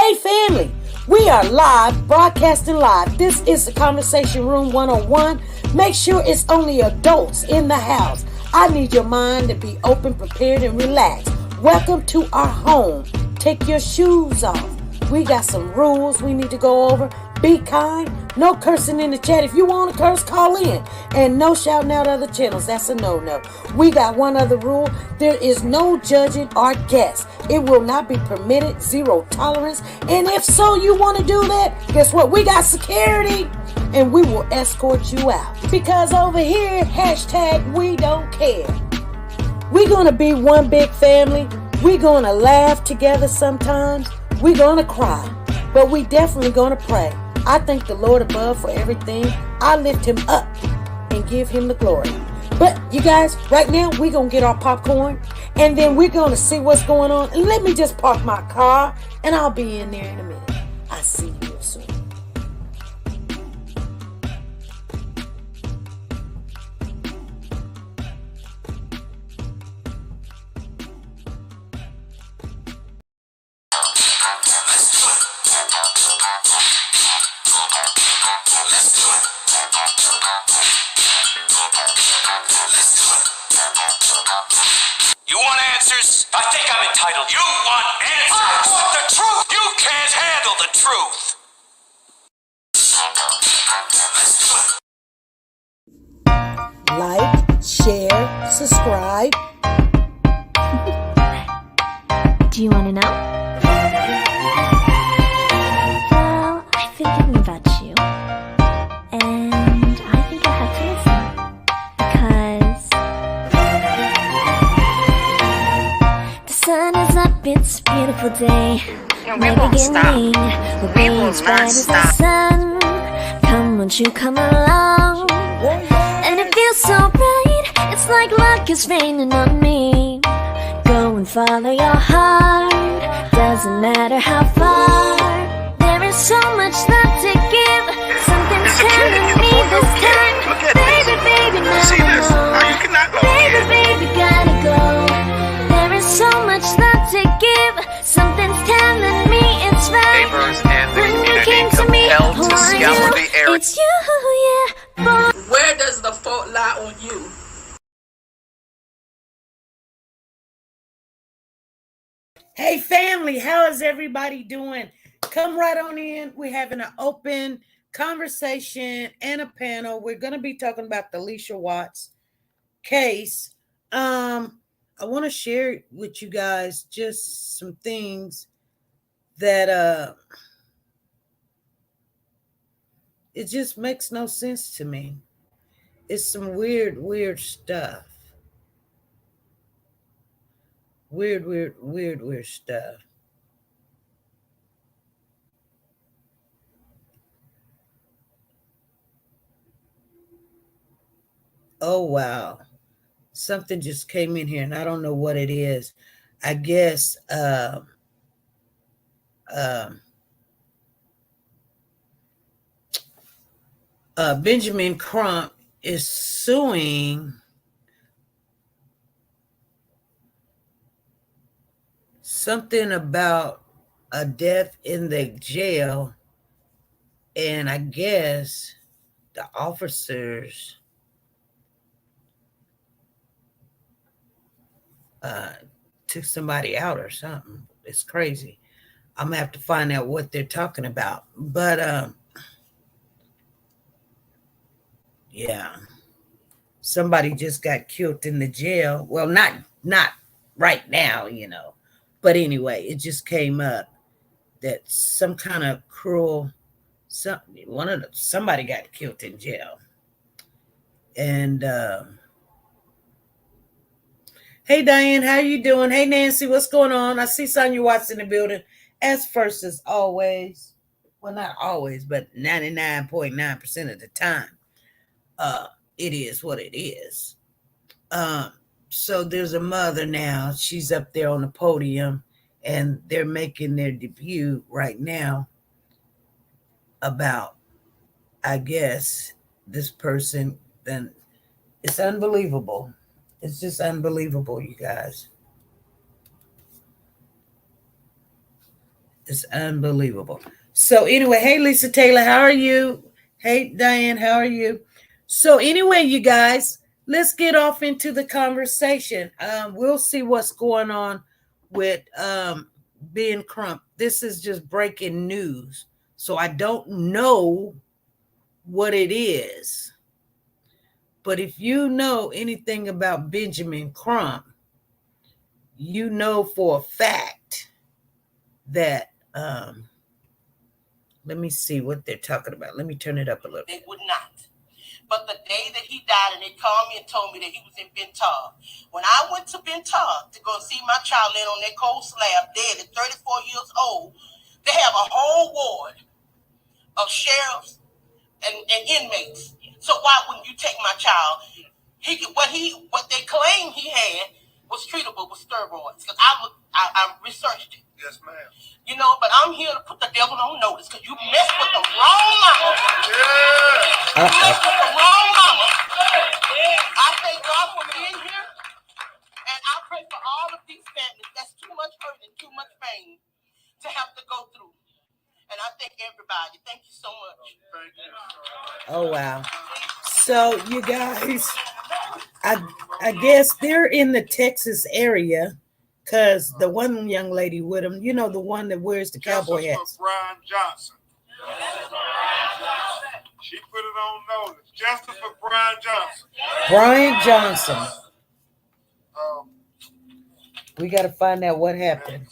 Hey family, we are live, broadcasting live. This is the Conversation Room 101. Make sure it's only adults in the house. I need your mind to be open, prepared, and relaxed. Welcome to our home. Take your shoes off. We got some rules we need to go over. Be kind. No cursing in the chat. If you want to curse, call in. And no shouting out other channels. That's a no-no. We got one other rule. There is no judging our guests. It will not be permitted. Zero tolerance. And if so, you want to do that, guess what? We got security. And we will escort you out. Because over here, hashtag we don't care. We're going to be one big family. We're going to laugh together sometimes. We're going to cry. But we definitely going to pray. I thank the Lord above for everything. I lift him up and give him the glory. But you guys, right now, we're going to get our popcorn. And then we're going to see what's going on. And let me just park my car. And I'll be in there in a minute. I'll see you real soon. You want answers? I think I'm entitled. You want answers? I want the truth! You can't handle the truth! Like, share, subscribe. Do you want to know? Well, I've been thinking about you. And I think you'll have to listen. Because the sun is up, it's a beautiful day. My beginning will be as bright as the sun. Come, won't you come along? And it feels so bright, it's like luck is raining on me. Go and follow your heart, doesn't matter how far. There is so much love to give, something's telling me this time. Baby, baby, now You cannot go. baby, baby, gotta go. There is so much love to give, something's telling me it's right. Neighbors and the When you community came to me, compelled to who are scour you? the area. It's you, yeah, boy. Where does the fault lie on you? Hey family, how is everybody doing? Come right on in. We're having an open conversation and a panel. We're going to be talking about the Allisha Watts case. I want to share with you guys just some things that it just makes no sense to me. It's some weird stuff. Weird stuff. Oh, wow. Something just came in here and I don't know what it is. I guess Benjamin Crump is suing something about a death in the jail, and I guess the officers took somebody out or something. It's crazy. I'm gonna have to find out what they're talking about. But yeah, somebody just got killed in the jail. Well, not right now, but anyway, it just came up that some kind of cruel somebody got killed in jail. And hey Diane, how you doing? Hey Nancy, what's going on? I see Sonia Watts in the building. As first as always, well, not always, but 99.9% of the time, it is what it is. So there's a mother now. She's up there on the podium, and they're making their debut right now about, I guess, this person. Then it's unbelievable. It's just unbelievable, you guys. It's unbelievable. So anyway, hey Lisa Taylor, how are you? Hey Diane, how are you? So anyway, you guys, let's get off into the conversation. We'll see what's going on with Ben Crump. This is just breaking news, so I don't know what it is. But if you know anything about Benjamin Crump, you know for a fact that let me see what they're talking about. Let me turn it up a little. They would not. But the day that he died, and they called me and told me that he was in Bentar. When I went to Bentar to go see my child laying on that cold slab, dead at 34 years old, they have a whole ward of sheriffs and inmates. So why wouldn't you take my child? What they claim he had was treatable with steroids. Because I researched it. Yes, ma'am. You know, but I'm here to put the devil on notice because you messed with the wrong mama. Yeah. You messed with the wrong mama. I thank God for being here, and I pray for all of these families. That's too much hurt and too much pain to have to go through. And I thank everybody. Thank you so much. Thank you. Oh wow. So you guys, I guess they're in the Texas area because the one young lady with him, you know, the one that wears the cowboy hats. Brian Johnson. She put it on notice. Justice for Brian Johnson. Brian Johnson. We got to find out what happened.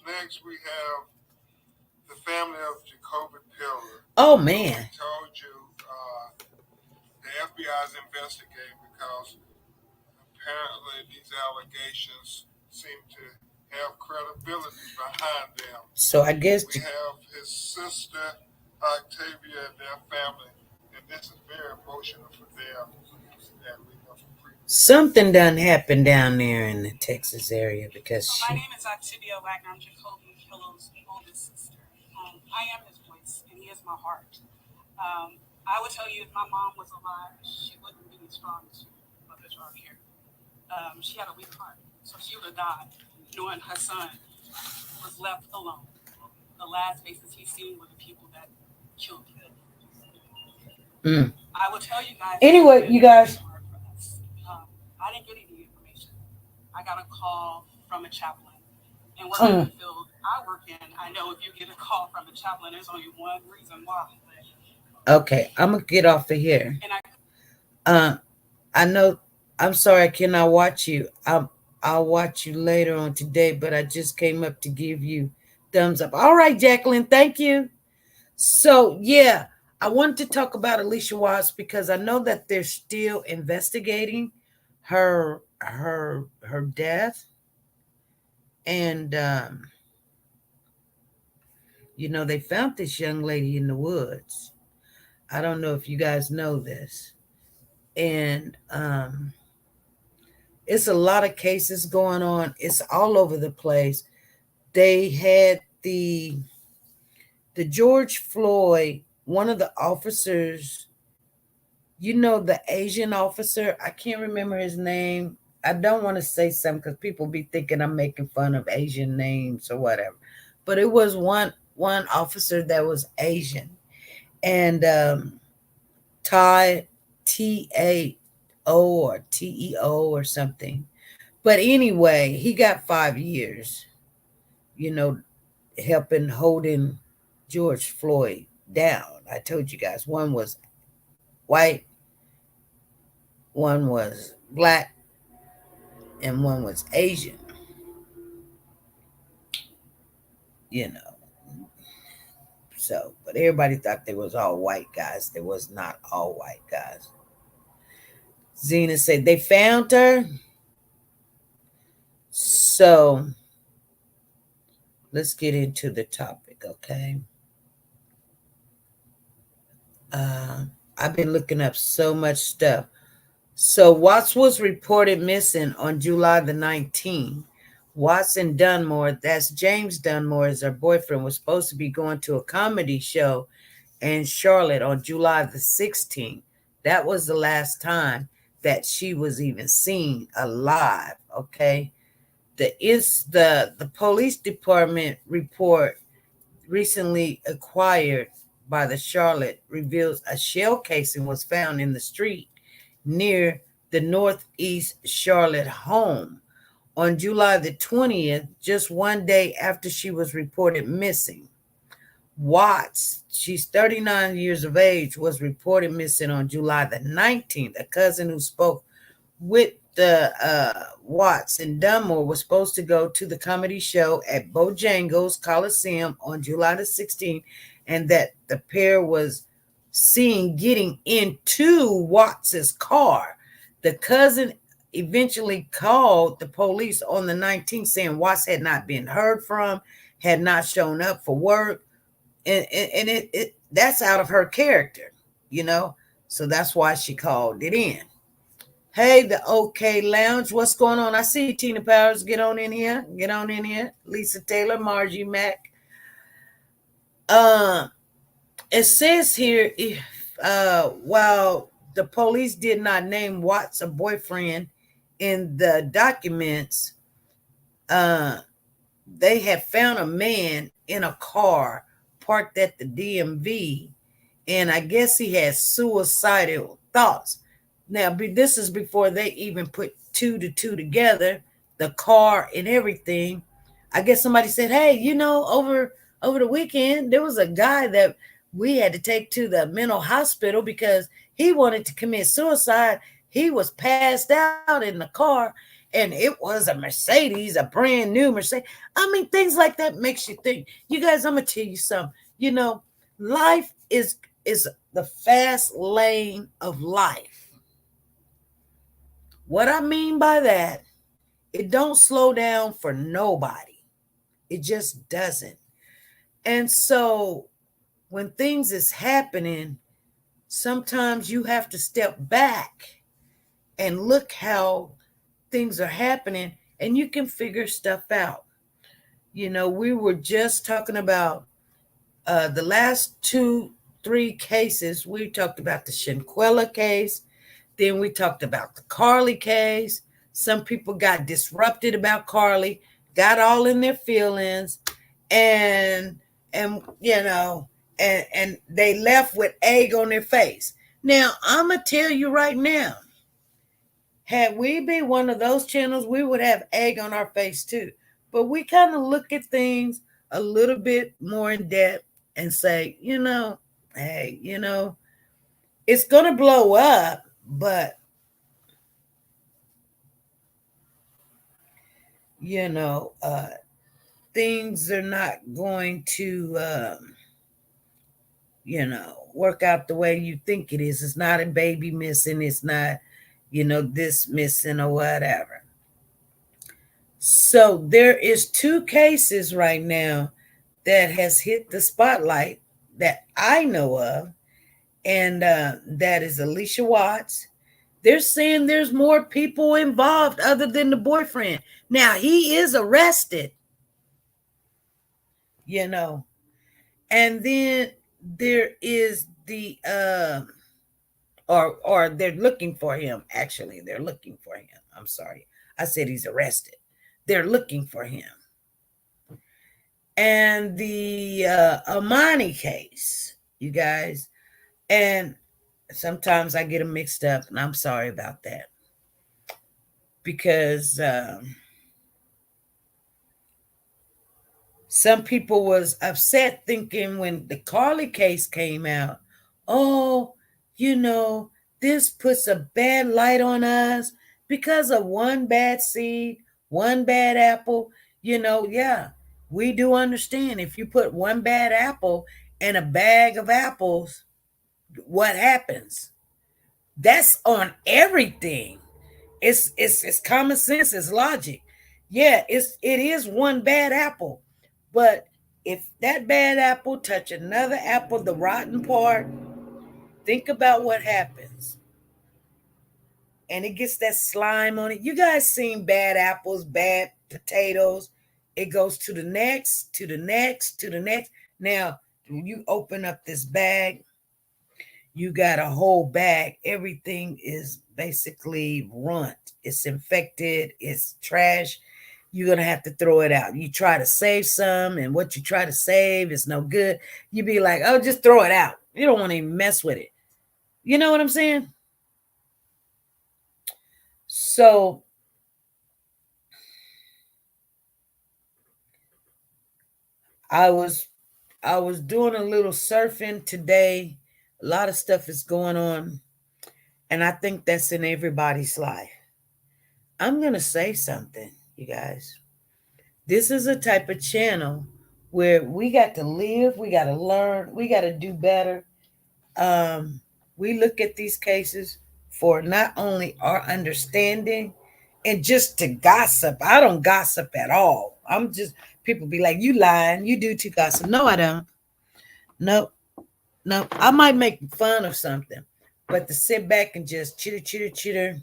Next we have the family of Jacoby Pillar. Oh man. I told you the FBI is investigating because apparently these allegations seem to have credibility behind them. So I guess we have his sister Octavia and their family, and this is very emotional for them. Something done happened down there in the Texas area because my name is Octavia Wagner. I'm Jacoby Pillow's oldest sister. I am his voice, and he is my heart. I would tell you if my mom was alive, she wouldn't be as strong as mothers are here. She had a weak heart, so she would have died knowing her son was left alone. The last faces he's seen were the people that killed him. I will tell you guys. Anyway, you guys. I didn't get any information. I got a call from a chaplain. And working in the field I work in, I know if you get a call from a chaplain, there's only one reason why. Okay, I'm gonna get off of here. I know. I'm sorry I cannot watch you. I'll watch you later on today, but I just came up to give you thumbs up. All right, Jacqueline, thank you. So yeah, I wanted to talk about Allisha Watts because I know that they're still investigating her death, and you know, they found this young lady in the woods. I don't know if you guys know this, and it's a lot of cases going on. It's all over the place. They had the George Floyd, one of the officers, you know, the Asian officer, I can't remember his name. I don't want to say something because people be thinking I'm making fun of Asian names or whatever. But it was one officer that was Asian. And T-A-O or T-E-O or something. But anyway, he got 5 years, you know, holding George Floyd down. I told you guys, one was white, one was black, and one was Asian. You know. So, but everybody thought they was all white guys. They was not all white guys. Zena said they found her. So, let's get into the topic, okay? I've been looking up so much stuff. So Watts was reported missing on July the 19th. Watts and Dunmore, that's James Dunmore, is her boyfriend, was supposed to be going to a comedy show in Charlotte on July the 16th. That was the last time that she was even seen alive, okay? the police department report recently acquired by the Charlotte reveals a shell casing was found in the street near the Northeast Charlotte home on July the 20th, just one day after she was reported missing. Watts, she's 39 years of age, was reported missing on July the 19th. A cousin who spoke with the Watts in Dunmore was supposed to go to the comedy show at Bojangles Coliseum on July the 16th, and that the pair was seen getting into Watts's car. The cousin eventually called the police on the 19th saying Watts had not been heard from, had not shown up for work, and it that's out of her character, so that's why she called it in. Hey, the OK Lounge, what's going on? I see Tina Powers. Get on in here. Lisa Taylor, Margie Mack. It says here, while the police did not name Watts a boyfriend in the documents, they had found a man in a car parked at the DMV, and I guess he had suicidal thoughts. Now, this is before they even put 2 to 2 together, the car and everything. I guess somebody said, hey, over the weekend, there was a guy that we had to take to the mental hospital because he wanted to commit suicide. He was passed out in the car, and it was a Mercedes, a brand new Mercedes. I mean, things like that makes you think. You guys, I'm going to tell you something. Life is the fast lane of life. What I mean by that, it don't slow down for nobody. It just doesn't. And so when things is happening, sometimes you have to step back and look how things are happening, and you can figure stuff out. We were just talking about the last 2-3 cases. We talked about the Shenquella case. Then we talked about the Carly case. Some people got disrupted about Carly, got all in their feelings, and they left with egg on their face. Now, I'm going to tell you right now, had we been one of those channels, we would have egg on our face too. But we kind of look at things a little bit more in depth and say, hey, it's going to blow up, but, things are not going to, work out the way you think it is. It's not a baby missing. It's not, this missing or whatever. So there is 2 cases right now that has hit the spotlight that I know of, and that is Allisha Watts. They're saying there's more people involved other than the boyfriend. Now, he is arrested, and then there is the or they're looking for him. Actually, they're looking for him. I'm sorry, I said he's arrested. They're looking for him. And the Amani case, you guys, and sometimes I get them mixed up, and I'm sorry about that, because some people was upset thinking when the Carly case came out, this puts a bad light on us because of one bad seed, one bad apple. Yeah, we do understand if you put one bad apple in a bag of apples, what happens? That's on everything. It's common sense, it's logic. Yeah, it is one bad apple. But if that bad apple touch another apple, the rotten part, think about what happens. And it gets that slime on it. You guys seen bad apples, bad potatoes. It goes to the next, to the next, to the next. Now, when you open up this bag, you got a whole bag. Everything is basically runt. It's infected. It's trash. you're going to have to throw it out. You try to save some, and what you try to save is no good. You be like, oh, just throw it out. You don't want to even mess with it. You know what I'm saying? So I was doing a little surfing today. A lot of stuff is going on, and I think that's in everybody's life. I'm going to say something, you guys. This is a type of channel where we got to live, we got to learn, we got to do better. We look at these cases for not only our understanding and just to gossip. I don't gossip at all. I'm just, people be like, you lying, you do too gossip. No, I don't. Nope. I might make fun of something, but to sit back and just chitter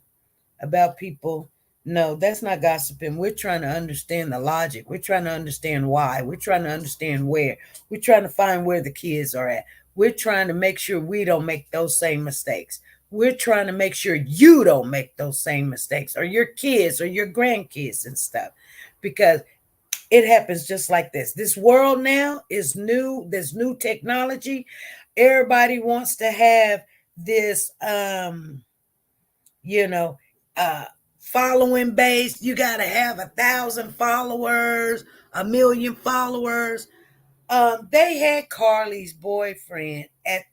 about people, no, that's not gossiping. We're trying to understand the logic. We're trying to understand why. We're trying to understand where. We're trying to find where the kids are at. We're trying to make sure we don't make those same mistakes. We're trying to make sure you don't make those same mistakes, or your kids or your grandkids and stuff, because it happens just like this. This world now is new. There's new technology. Everybody wants to have this, following base. You got to have 1,000 followers, 1,000,000 followers. They had Carly's boyfriend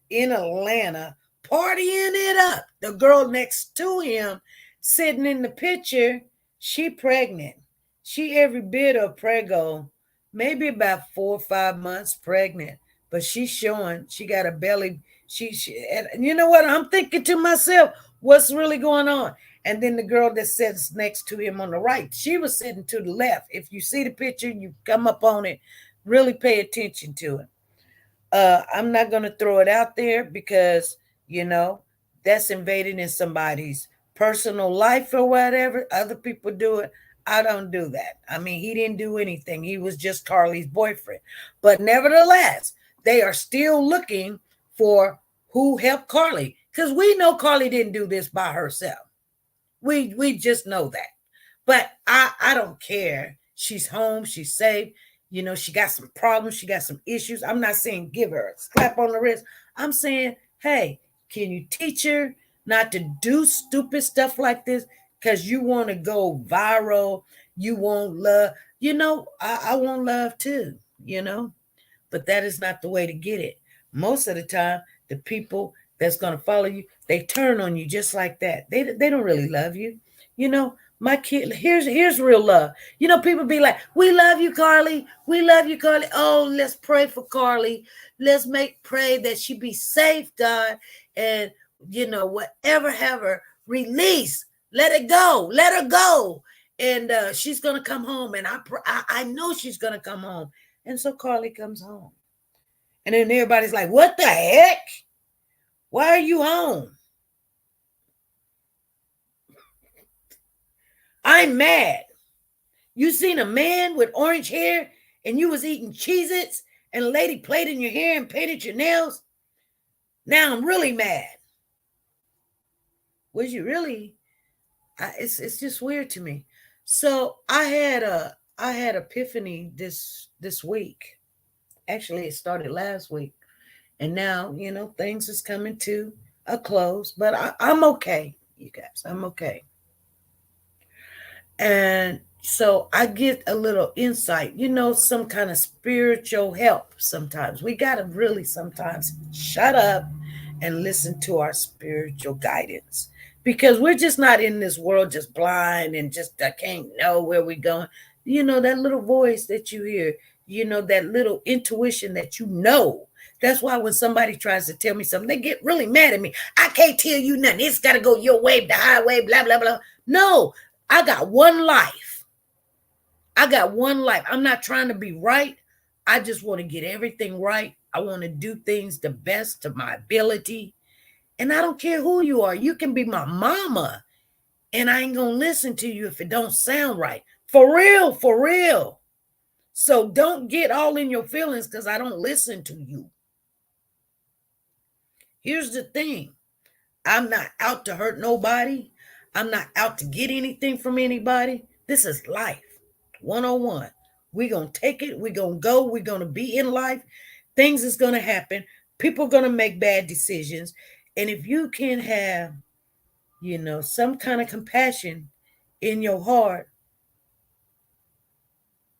in Atlanta partying it up. The girl next to him sitting in the picture, she pregnant. She every bit of prego, maybe about 4 or 5 months pregnant, but she's showing she got a belly. And you know what? I'm thinking to myself, what's really going on? And then the girl that sits next to him on the right, she was sitting to the left. If you see the picture, you come up on it, really pay attention to it. I'm not going to throw it out there because, that's invading in somebody's personal life or whatever. Other people do it. I don't do that. I mean, he didn't do anything. He was just Carly's boyfriend. But nevertheless, they are still looking for who helped Carly, because we know Carly didn't do this by herself. We just know that. But I don't care. She's home. She's safe. She got some problems. She got some issues. I'm not saying give her a slap on the wrist. I'm saying, hey, can you teach her not to do stupid stuff like this? Because you want to go viral. You want love. I want love too, But that is not the way to get it. Most of the time, the people that's going to follow you, they turn on you just like that. They don't really love you. My kid, here's real love. People be like, we love you, Carly. We love you, Carly. Oh, let's pray for Carly. Let's pray that she be safe, God. And, whatever have her release, let it go. Let her go. And she's going to come home. And I know she's going to come home. And so Carly comes home. And then everybody's like, what the heck? Why are you home? I'm mad. You seen a man with orange hair and you was eating Cheez-Its and a lady played in your hair and painted your nails? Now I'm really mad. Was you really? It's just weird to me. So I had epiphany this week. Actually, it started last week. And now, things is coming to a close. But I'm okay, you guys. I'm okay. And so I get a little insight, some kind of spiritual help sometimes. We got to really sometimes shut up and listen to our spiritual guidance, because we're just not in this world just blind and just I can't know where we're going. That little voice that you hear, that little intuition that That's why when somebody tries to tell me something, they get really mad at me. I can't tell you nothing. It's got to go your way, the highway, blah, blah, blah. No, I got one life. I'm not trying to be right. I just want to get everything right. I want to do things the best of my ability. And I don't care who you are. You can be my mama. And I ain't going to listen to you if it don't sound right. For real. So don't get all in your feelings because I don't listen to you. Here's the thing. I'm not out to hurt nobody. I'm not out to get anything from anybody. This is life. 101. We're going to take it. We're going to go. We're going to be in life. Things is going to happen. People are going to make bad decisions. And if you can have, some kind of compassion in your heart,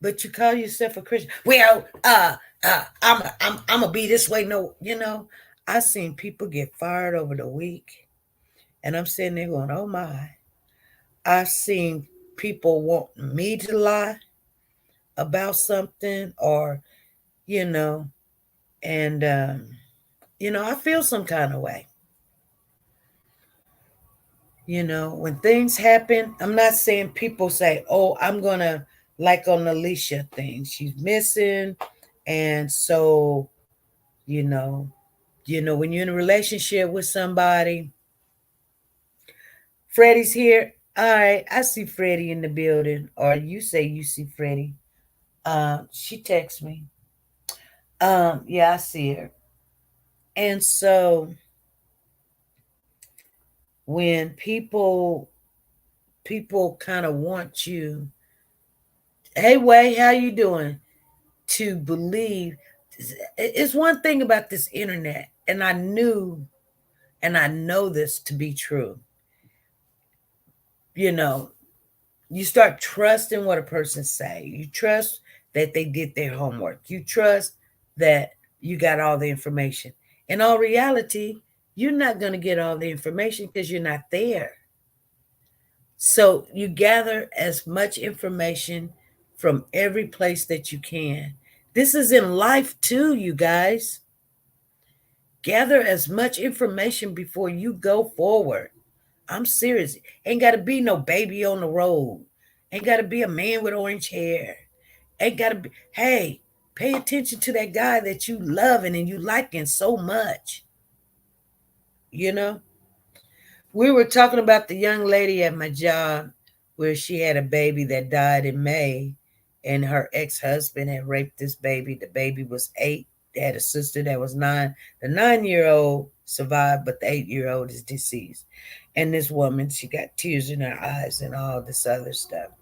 but you call yourself a Christian, well, I'm gonna be this way. No, I seen people get fired over the week, and I'm sitting there going, oh my. I've seen people want me to lie about something, or and I feel some kind of way. When things happen, I'm not saying people say, oh, I'm gonna, like on Allisha thing, she's missing. And so, when you're in a relationship with somebody, Freddie's here. All right, I see Freddie in the building. Or you say you see Freddie. She texts me. Yeah, I see her. And so when people kind of want you, hey Way, how you doing? To believe, it's one thing about this internet, and I know this to be true. You start trusting what a person say. You trust that they did their homework. You trust that you got all the information. In all reality, you're not going to get all the information because you're not there. So you gather as much information from every place that you can. This is in life too, you guys. Gather as much information before you go forward. I'm serious. Ain't got to be no baby on the road. Ain't got to be a man with orange hair. Ain't got to be, hey, pay attention to that guy that you loving and you liking so much. We were talking about the young lady at my job where she had a baby that died in May, and her ex-husband had raped this baby. The baby was 8. They had a sister that was 9. The 9-year-old survived, but the 8-year-old is deceased. And this woman, she got tears in her eyes and all this other stuff.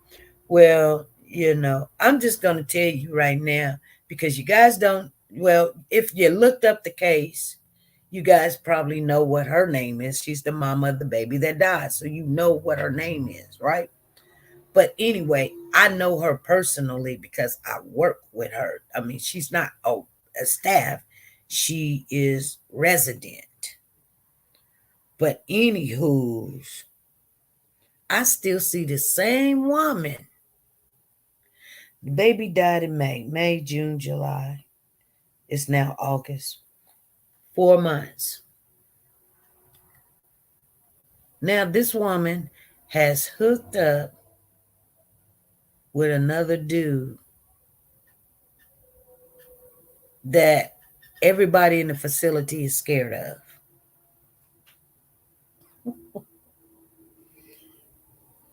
Well, I'm just going to tell you right now, because you guys don't, well, if you looked up the case, you guys probably know what her name is. She's the mama of the baby that died. So you know what her name is, right? But anyway, I know her personally because I work with her. I mean, she's not a staff. She is resident. But anywho, I still see the same woman. The baby died in May, June, July. It's now August. 4 months. Now this woman has hooked up with another dude that everybody in the facility is scared of.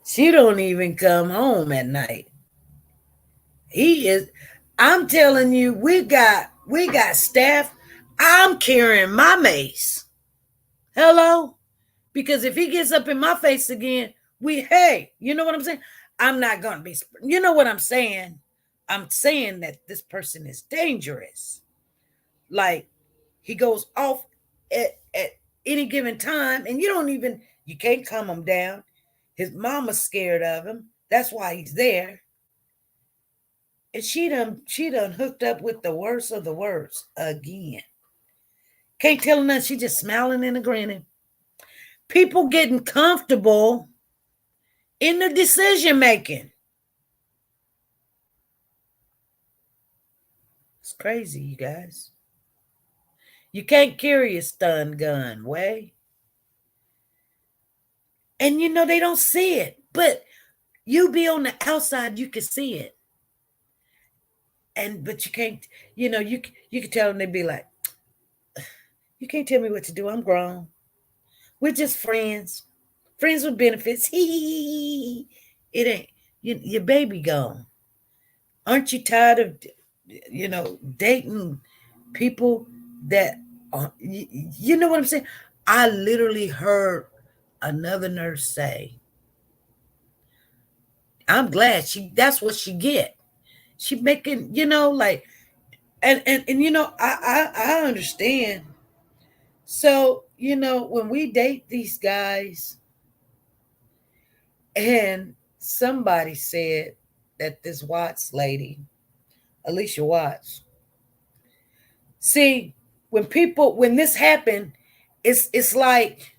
She don't even come home at night. He is, I'm telling you, we got staff. I'm carrying my mace. Hello? Because if he gets up in my face again, hey, you know what I'm saying? I'm not going to be, you know what I'm saying? I'm saying that this person is dangerous. Like, he goes off at any given time, and you can't calm him down. His mama's scared of him. That's why he's there. And she done hooked up with the worst of the worst again. Can't tell her nothing. She just smiling and grinning. People getting comfortable in the decision making. It's crazy, you guys. You can't carry a stun gun, Way. And they don't see it. But you be on the outside, you can see it. But you can't, you can tell them, they be like, you can't tell me what to do. I'm grown. We're just friends. Friends with benefits. It ain't, your baby gone. Aren't you tired of, dating people that are, you know what I'm saying? I literally heard another nurse say, I'm glad that's what she get. She making, like, and I understand. So, when we date these guys, and somebody said that this Watts lady, Allisha Watts, see, when this happened, it's like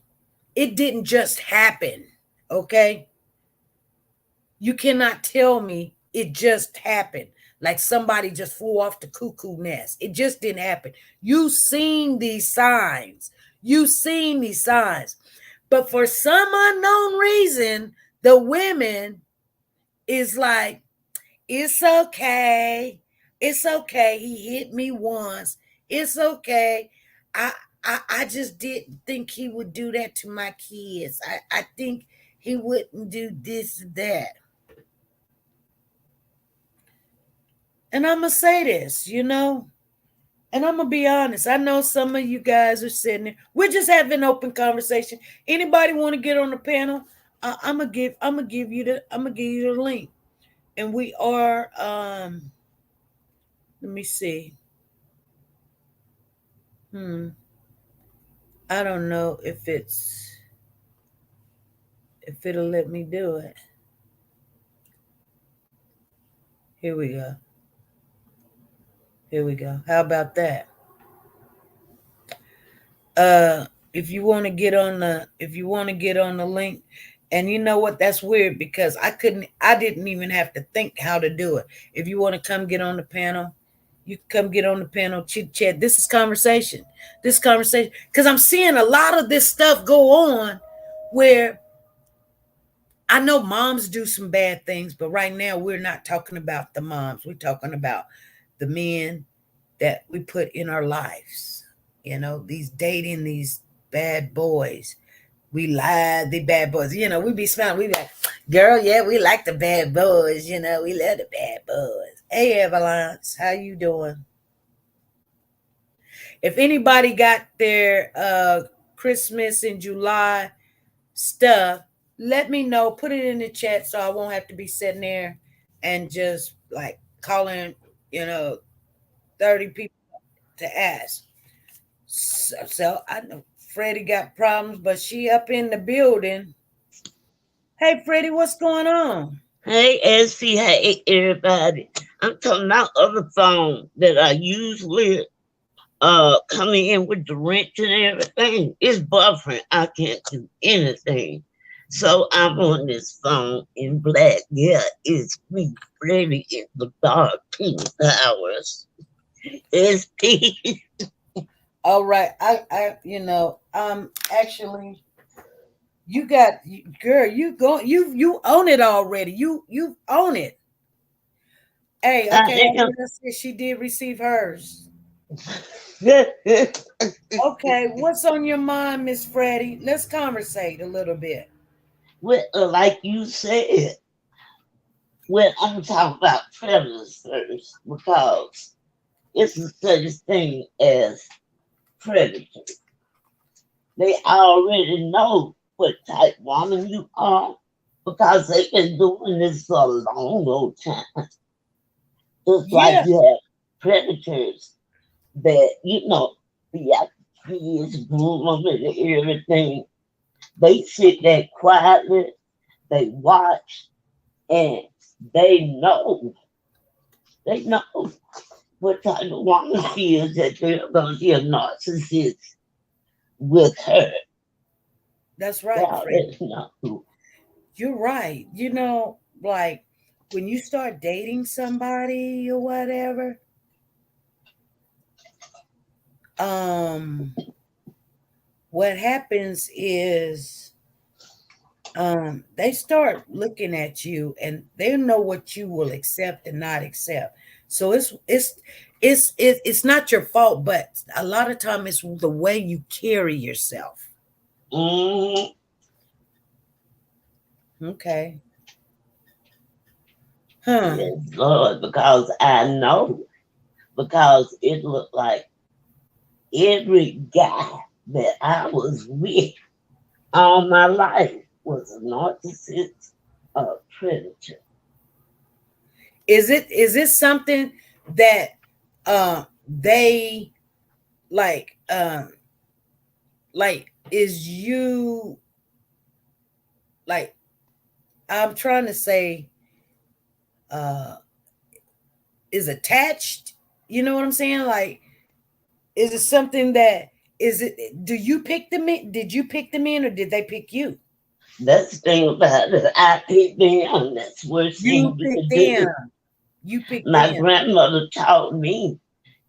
it didn't just happen, okay? You cannot tell me it just happened. Like somebody just flew off the cuckoo nest. It just didn't happen. You seen these signs. But for some unknown reason, the women is like, it's okay. It's okay. He hit me once. It's okay. I just didn't think he would do that to my kids. I think he wouldn't do this, that. And I'm going to say this, and I'm going to be honest. I know some of you guys are sitting there. We're just having an open conversation. Anybody want to get on the panel? I'm going to give you the link. And we are, let me see. I don't know if it'll let me do it. Here we go. How about that? If you want to get on the link, and you know what? That's weird because I didn't even have to think how to do it. If you want to come get on the panel, you come get on the panel, chit chat. This is conversation. Because I'm seeing a lot of this stuff go on where I know moms do some bad things, but right now we're not talking about the moms. We're talking about the men that we put in our lives. These dating these bad boys. We lie, the bad boys. We be smiling. We be like, girl, yeah, we like the bad boys. We love the bad boys. Hey, Avalanche, how you doing? If anybody got their Christmas in July stuff, let me know. Put it in the chat so I won't have to be sitting there and just like calling, 30 people to ask. So I know Freddie got problems, but she up in the building. Hey, Freddie, what's going on? Hey, Essie. Hey, everybody. I'm talking about other phone that I usually coming in with the wrench and everything. It's buffering. I can't do anything. So I'm on this phone in black. Yeah, it's me, Freddie, in the dark pink hours. It's peace. All right. Actually, you got, girl, you own it already. You own it. Hey, okay. She did receive hers. Okay, what's on your mind, Miss Freddie? Let's conversate a little bit. Well, like you said, when I'm talking about predators first, because it's a such thing as predators. They already know what type woman you are because they've been doing this for a long old time. Just like you have predators that, be out the kids, groom them and everything. They sit there quietly, they watch, and they know what type of woman she is that they're going to be a narcissist with her. That's right, Freddie. You're right. Like when you start dating somebody or whatever, what happens is they start looking at you and they know what you will accept and not accept. So it's not your fault, but a lot of time it's the way you carry yourself. Okay. Yes, Lord, because I know, because it looked like every guy that I was with all my life was a narcissist, a predator. Is it something that they like is you like I'm trying to say is attached, you know what I'm saying? Like, is it something that do you pick them in? Did you pick them in or did they pick you? That's the thing about it. I picked them. That's the worst thing you could do. You picked My them. grandmother taught me.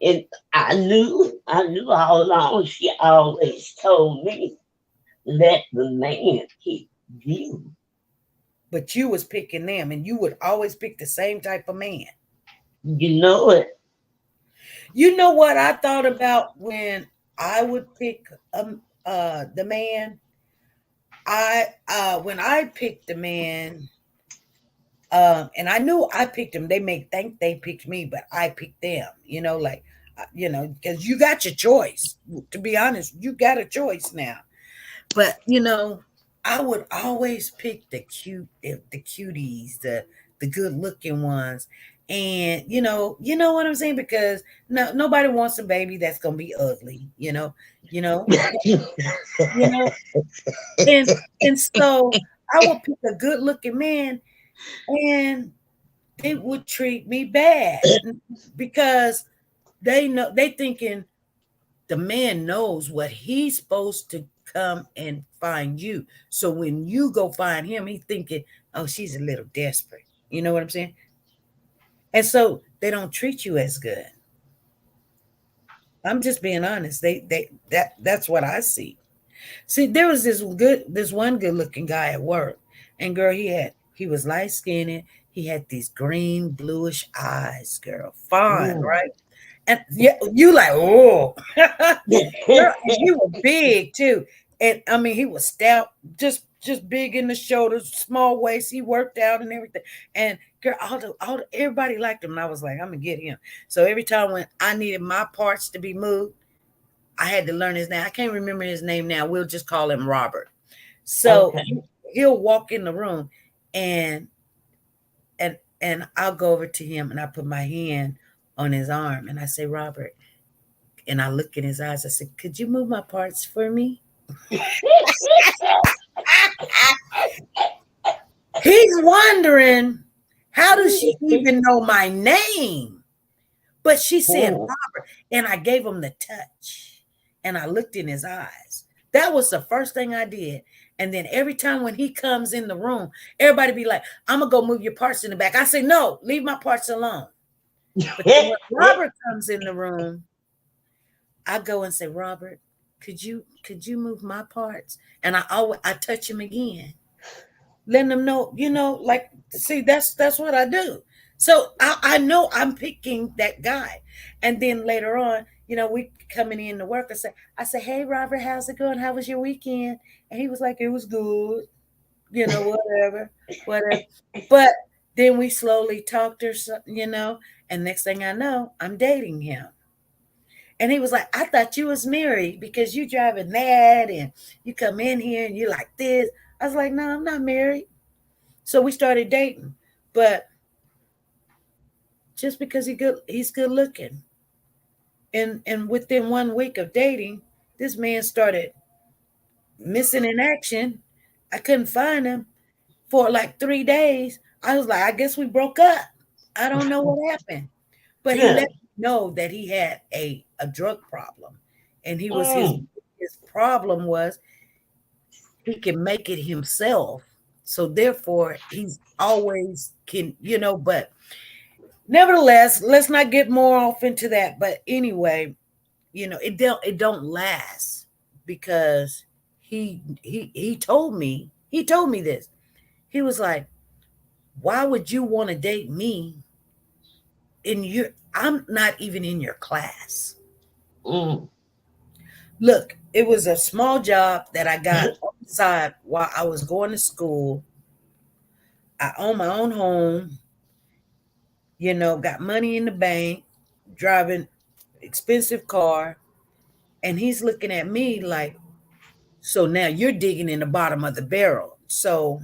And I knew all along. She always told me, let the man pick you. But you was picking them, and you would always pick the same type of man. You know it. You know what I thought about when I would pick the man? When I picked the man, and I knew I picked them. They may think they picked me, but I picked them. You know, like because you got your choice. To be honest, you got a choice now. But I would always pick the cuties, the good looking ones. And you know what I'm saying? Because nobody wants a baby that's gonna be ugly, you know. And so I would pick a good looking man, and they would treat me bad because they thinking the man knows what he's supposed to come and find you. So when you go find him, he's thinking, oh, she's a little desperate. You know what I'm saying? And so they don't treat you as good. I'm just being honest. That's what I see. See, there was this one good looking guy at work, and girl, he was light skinned. He had these green bluish eyes, girl, fine, right? And yeah, you like, oh, girl, and he was big too. And I mean, he was stout, just big in the shoulders, small waist. He worked out and everything. And girl, everybody liked him. And I was like, I'm gonna get him. So every time when I needed my parts to be moved, I had to learn his name. I can't remember his name now. We'll just call him Robert. So he'll walk in the room, and I'll go over to him and I put my hand on his arm and I say, Robert, and I look in his eyes. I said, could you move my parts for me? He's wondering, how does she even know my name? But she said, Robert, and I gave him the touch and I looked in his eyes. That was the first thing I did. And then every time when he comes in the room, everybody be like, I'm going to go move your parts in the back. I say, no, leave my parts alone. But then when Robert comes in the room, I go and say, Robert, could you move my parts? And I touch him again, letting them know, like, see, that's what I do. So I know I'm picking that guy. And then later on, we coming in to work. I say, hey, Robert, how's it going? How was your weekend? And he was like, it was good, whatever. But then we slowly talked or something, and next thing I know, I'm dating him. And he was like, I thought you was married because you driving that and you come in here and you like this. I was like, no, I'm not married. So we started dating. But just because he's good looking. And within 1 week of dating, this man started missing in action. I couldn't find him for like 3 days. I was like, I guess we broke up. I don't know what happened. But he let me know that he had a drug problem. And he was his problem was he can make it himself. So therefore, he's always can, but nevertheless, let's not get more off into that. But anyway, it don't last because he told me this. He was like, why would you want to date me? I'm not even in your class. Look, it was a small job that I got on the side while I was going to school. I own my own home, got money in the bank, driving expensive car. And he's looking at me like, so now you're digging in the bottom of the barrel. So,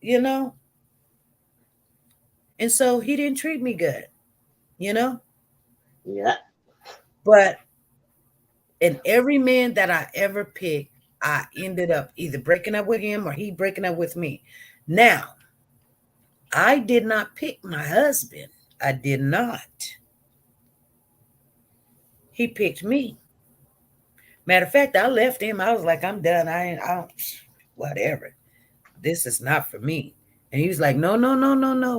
and And so he didn't treat me good, you know? Yeah. But in every man that I ever picked, I ended up either breaking up with him or he breaking up with me. Now, I did not pick my husband. I did not. He picked me. Matter of fact, I left him. I was like, I'm done. I don't, whatever. This is not for me. And he was like, no, no, no, no, no.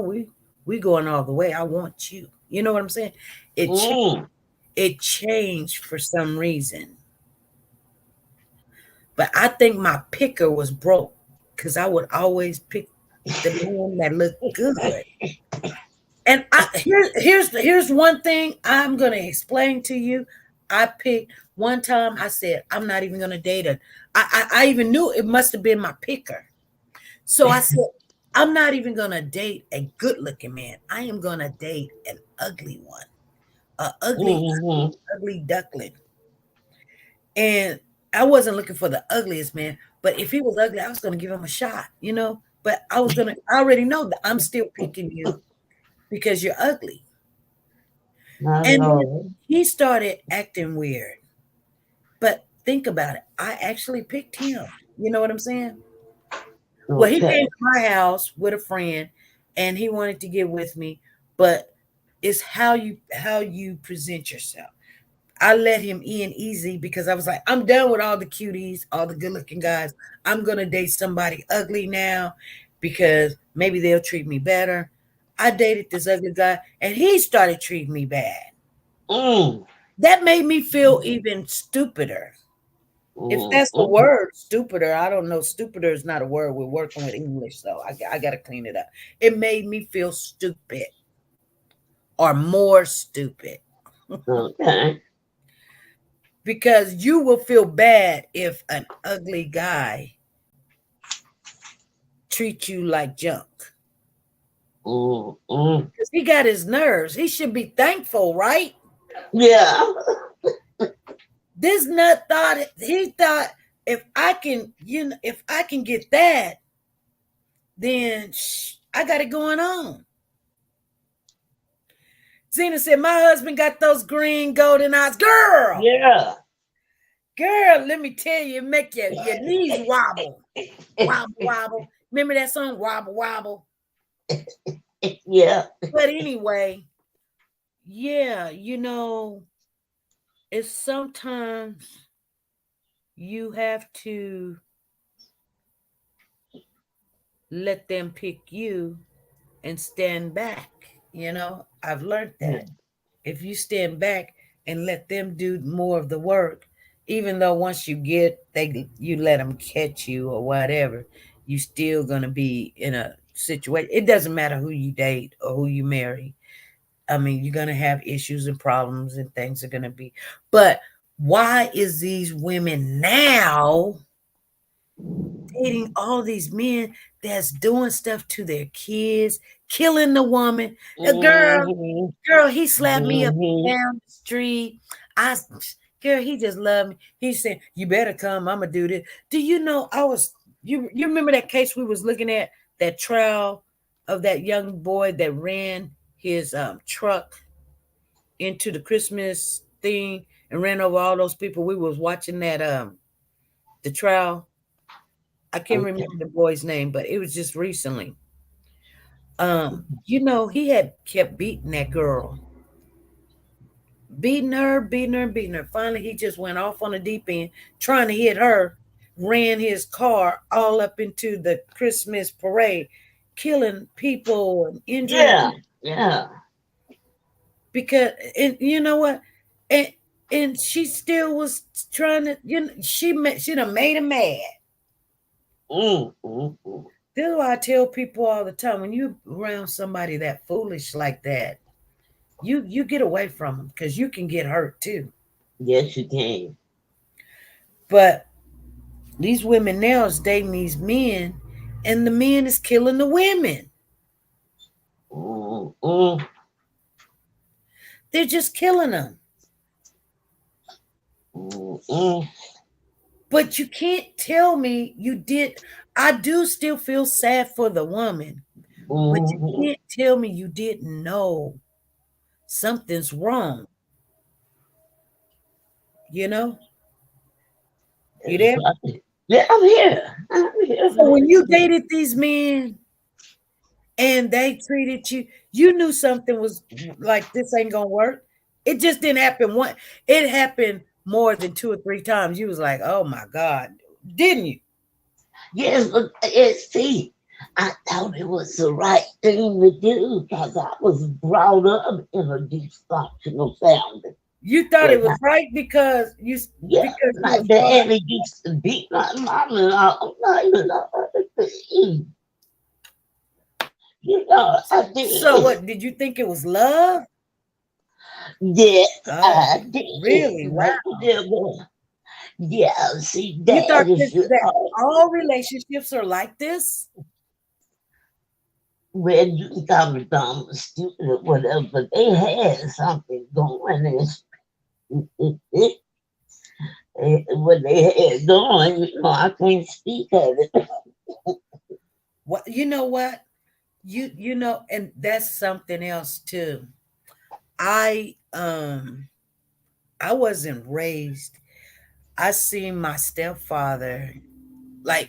We going all the way. I want you. You know what I'm saying? It changed for some reason. But I think my picker was broke because I would always pick the man that looked good. And here's one thing I'm gonna explain to you. I picked one time. I said I'm not even gonna date her. I even knew it must have been my picker. So I said I'm not even gonna date a good-looking man. I am gonna date an ugly one, a ugly duckling. And I wasn't looking for the ugliest man, but if he was ugly, I was gonna give him a shot, you know. But I already know that I'm still picking you because you're ugly. And then he started acting weird. But think about it. I actually picked him. You know what I'm saying? Well, he came to my house with a friend and he wanted to get with me, but it's how you present yourself. I let him in easy because I was like, I'm done with all the cuties, all the good-looking guys. I'm going to date somebody ugly now because maybe they'll treat me better. I dated this ugly guy and he started treating me bad. That made me feel even stupider. If that's the word, stupider, I don't know. Stupider is not a word. We're working with English, so I got to clean it up. It made me feel stupid or more stupid. Okay. Because you will feel bad if an ugly guy treats you like junk. Because he got his nerves. He should be thankful, right? Yeah. This nut he thought if I can get that, then I got it going on. Zena said, my husband got those green golden eyes. Girl! Yeah. Girl, let me tell you, make your knees wobble. Wobble, wobble. Remember that song, Wobble, Wobble? Yeah. But anyway, yeah, you know, it's sometimes you have to let them pick you and stand back. You know, I've learned that. If you stand back and let them do more of the work, even though once you you let them catch you or whatever, you still gonna be in a situation. It doesn't matter who you date or who you marry. I mean, you're gonna have issues and problems and things are gonna be. But why is these women now dating all these men that's doing stuff to their kids, killing the woman? A girl, he slapped me up and down the street. Girl, he just loved me. He said, you better come, I'm gonna do this. Do you know you remember that case we was looking at, that trial of that young boy that ran his truck into the Christmas thing and ran over all those people? We was watching that the trial. I can't remember the boy's name, but it was just recently. You know, he had kept beating that girl. Beating her. Finally, he just went off on the deep end, trying to hit her, ran his car all up into the Christmas parade, killing people and injuring. Yeah. Because, and you know what? And she still was trying to, you know, she done made him mad. This is why I tell people all the time, when you around somebody that foolish like that, you get away from them because you can get hurt too. Yes, you can. But these women now is dating these men, and the men is killing the women. They're just killing them. But you can't tell me you did. I do still feel sad for the woman, But you can't tell me you didn't know something's wrong. You know? You there? Yeah, I'm here. I'm here. So when you dated these men and they treated you, you knew something was like, this ain't gonna work. It just didn't happen one. It happened more than 2 or 3 times. You was like, oh my God, didn't you? Yes, but see, I thought it was the right thing to do because I was brought up in a dysfunctional family. You thought it was right because you my was daddy used to beat my mom and all night and all that thing. You know, I did. So what, did you think it was love? Yes, Oh, I did. really? Wow. Yeah, see, You thought Dad is that all relationships are like this? when you can call me dumb or stupid or whatever, but they had something going and what they had going, you know, I can't speak of it. What, you know what? You know, and that's something else too. I wasn't raised. I seen my stepfather, like,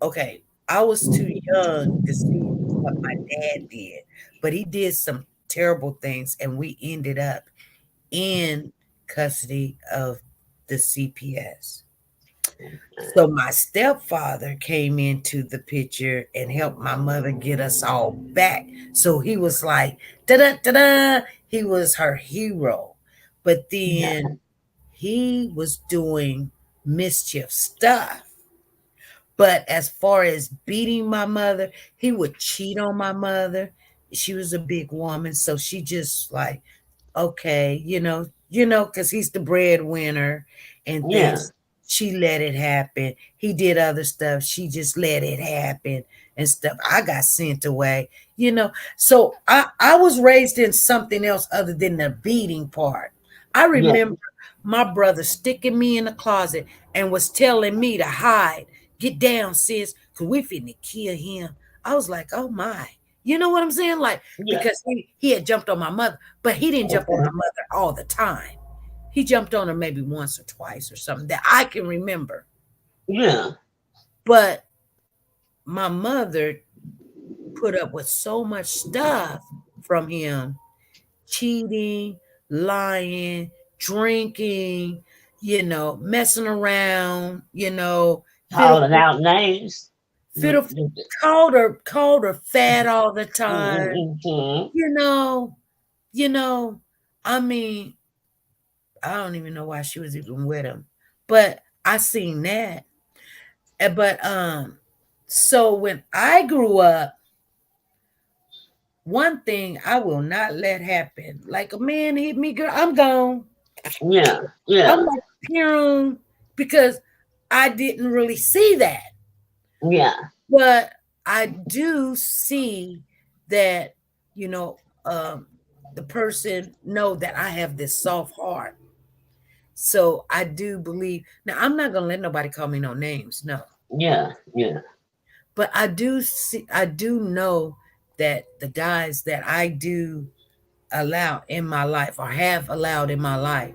okay, I was too young to see what my dad did, but he did some terrible things, and we ended up in custody of the CPS. So my stepfather came into the picture and helped my mother get us all back. So he was like, da da da da. He was her hero. But then he was doing mischief stuff. But as far as beating my mother, he would cheat on my mother. She was a big woman, so she just like, okay, because he's the breadwinner and things. She let it happen. He did other stuff. She just let it happen and stuff. I got sent away. So I was raised in something else other than the beating part. I remember my brother sticking me in the closet and was telling me to hide. Get down, sis, because we finna kill him. I was like, oh my. You know what I'm saying? Like, because he had jumped on my mother, but he didn't jump on my mother all the time. He jumped on her maybe once or twice or something that I can remember. Yeah. But my mother put up with so much stuff from him, cheating, lying, drinking, messing around, calling out names. Called her fat all the time. I mean, I don't even know why she was even with him, but I seen that. But so when I grew up, one thing I will not let happen, like a man hit me, girl, I'm gone. Yeah. I'm like, because I didn't really see that. Yeah. But I do see that, the person know that I have this soft heart. So I do believe. Now, I'm not going to let nobody call me no names. No. Yeah. But I do know that the guys that I do allow in my life or have allowed in my life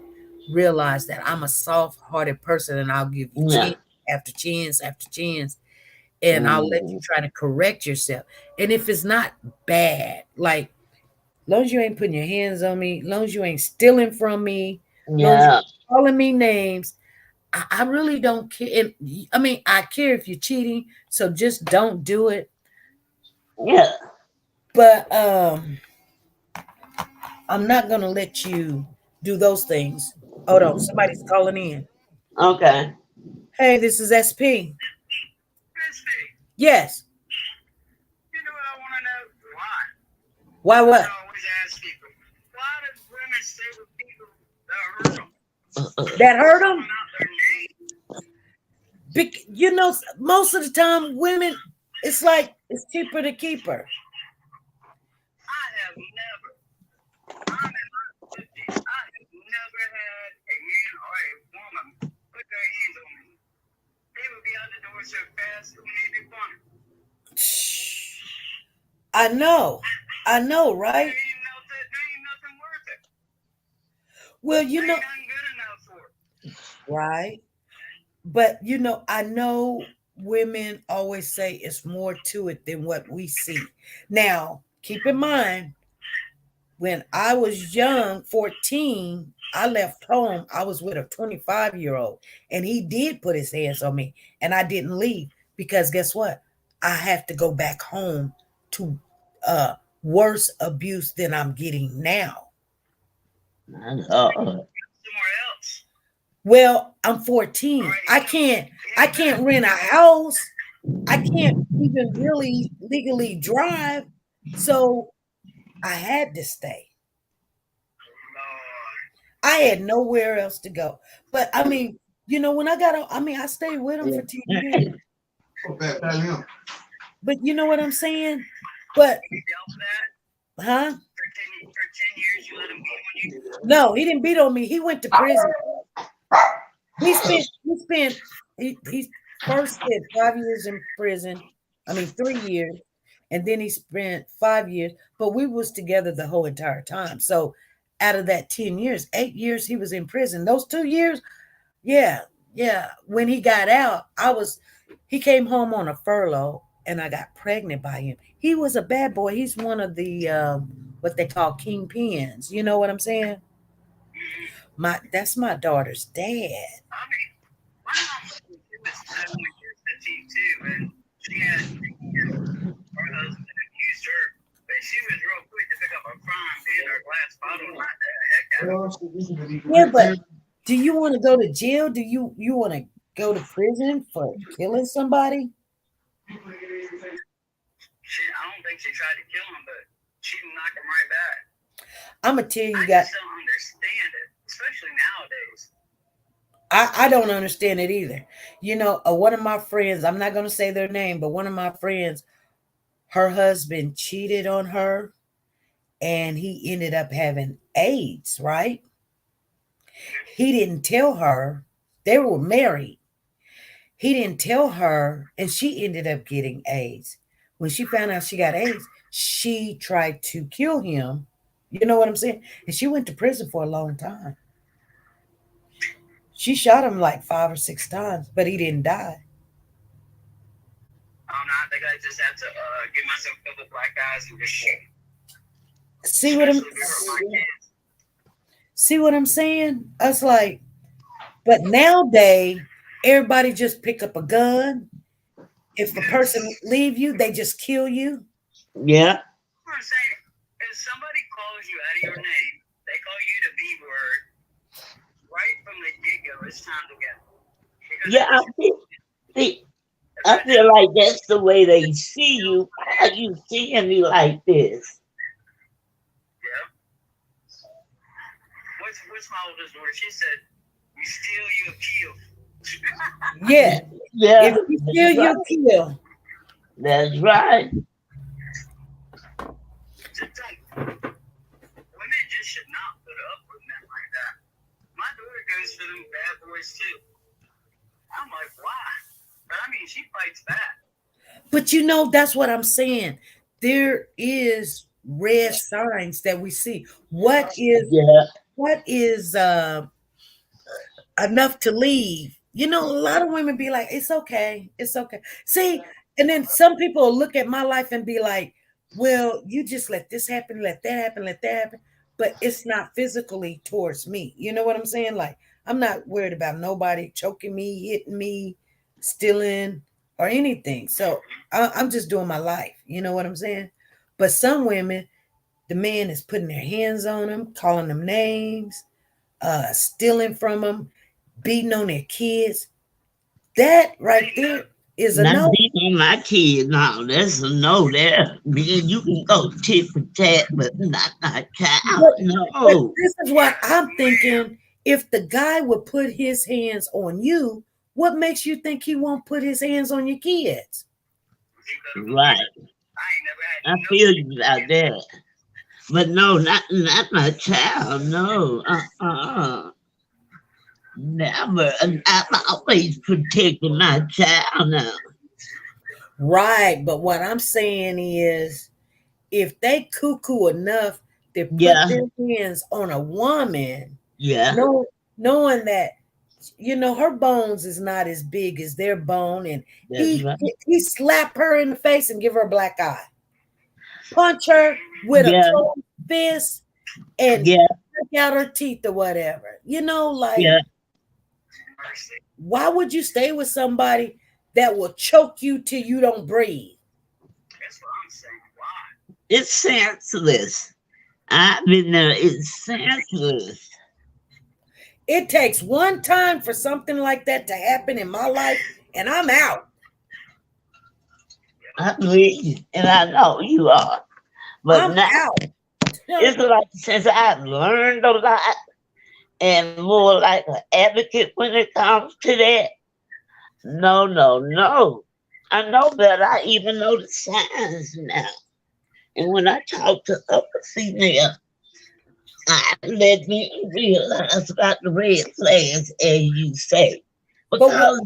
realize that I'm a soft-hearted person, and I'll give you chance after chance after chance. And I'll let you try to correct yourself. And if it's not bad, like, as long as you ain't putting your hands on me, as long as you ain't stealing from me, as long as you're calling me names, I really don't care. I mean, I care if you're cheating, so just don't do it. Yeah. But I'm not gonna let you do those things. Hold on, somebody's calling in. Okay. Hey, this is SP. Yes. You know what I want to know? Why? Why what? I always ask people, why do women stay with people that hurt them? That hurt them? Most of the time, women, it's like it's cheaper to keep her. I'm in my 50s, I have never had a man or a woman put their hands on me. They would be out the door so fast when they be funny. I know, right? There ain't nothing worth it. Well, you There know, ain't nothing good enough for it. right? But you know, I know women always say it's more to it than what we see. Now, keep in mind, when I was young, 14, I left home. I was with a 25-year-old, and he did put his hands on me, and I didn't leave because guess what? I have to go back home to worse abuse than I'm getting now. My Lord. Somewhere else. Well, I'm 14. I can't rent a house. I can't even really legally drive. So I had to stay. I had nowhere else to go. But I mean, you know, when I got out, I mean, I stayed with him for 10 years. But you know what I'm saying? But huh? For 10 years, you let him beat on you? No, he didn't beat on me. He went to prison. He first spent 5 years in prison. I mean, 3 years. And then he spent 5 years. But we was together the whole entire time. So out of that 10 years, 8 years he was in prison. Those 2 years, yeah. When he got out, he came home on a furlough and I got pregnant by him. He was a bad boy. He's one of the what they call kingpins. You know what I'm saying? That's my daughter's dad. I mean, my mom was 7 years 15 too, and she had her husband accused her, but she was real quick to pick up a frying pan or a glass bottle and knock the heck out of it. Yeah, but do you want to go to jail? Do you want to go to prison for killing somebody? I don't think she tried to kill him, but she knocked him right back. I'm gonna tell you, I guys. just don't understand it, especially nowadays. I don't understand it either. You know, one of my friends, I'm not going to say their name, but one of my friends, her husband cheated on her and he ended up having AIDS, right? He didn't tell her. They were married. He didn't tell her, and she ended up getting AIDS. When she found out she got AIDS, she tried to kill him. You know what I'm saying? And she went to prison for a long time. She shot him like 5 or 6 times, but he didn't die. I don't know. I think I just have to give myself a couple black eyes and just shoot. See what I'm saying? It's like, but nowadays, everybody just pick up a gun. If a person leave you, they just kill you. Yeah. I'm saying, if somebody calls you out of your name, they call you the B word, right from the get-go, it's time to go. Yeah, I feel like that's the way they see you. Why are you seeing me like this? Yeah. What's my oldest daughter? She said, "You steal, you kill." Yeah. Yeah. If you steal, you kill. That's right. Women just should not put up with men like that. My daughter goes for them bad boys too. I'm like, why? But I mean, she fights back. But you know, that's what I'm saying. There is red signs that we see. What is enough to leave? You know, a lot of women be like, it's okay. It's okay. See, and then some people will look at my life and be like, well, you just let this happen, let that happen, let that happen. But it's not physically towards me. You know what I'm saying? Like, I'm not worried about nobody choking me, hitting me, stealing, or anything. So I'm just doing my life. You know what I'm saying? But some women, the man is putting their hands on them, calling them names, stealing from them, beating on their kids. That right there is a Not no. beating on my kids. No, that's a no there. Man, you can go tit for tat, but not my child. No. But this is what I'm thinking. If the guy would put his hands on you, what makes you think he won't put his hands on your kids? Right. I feel you about that. But no, not my child. No. Never. I'm always protecting my child now. Right. But what I'm saying is, if they cuckoo enough to put their hands on a woman, knowing that, you know, her bones is not as big as their bone, and he slap her in the face and give her a black eye, punch her with a closed fist, and take out her teeth or whatever. You know, like, why would you stay with somebody that will choke you till you don't breathe? That's what I'm saying. Why? It's senseless. I've been there. It's senseless. It takes one time for something like that to happen in my life, and I'm out. I believe, and I know you are. But I'm now, out. it's like since I've learned a lot and more like an advocate when it comes to that. No. I know better. I even know the signs now. And when I talk to other females, let me realize about the red flags, as you say. Because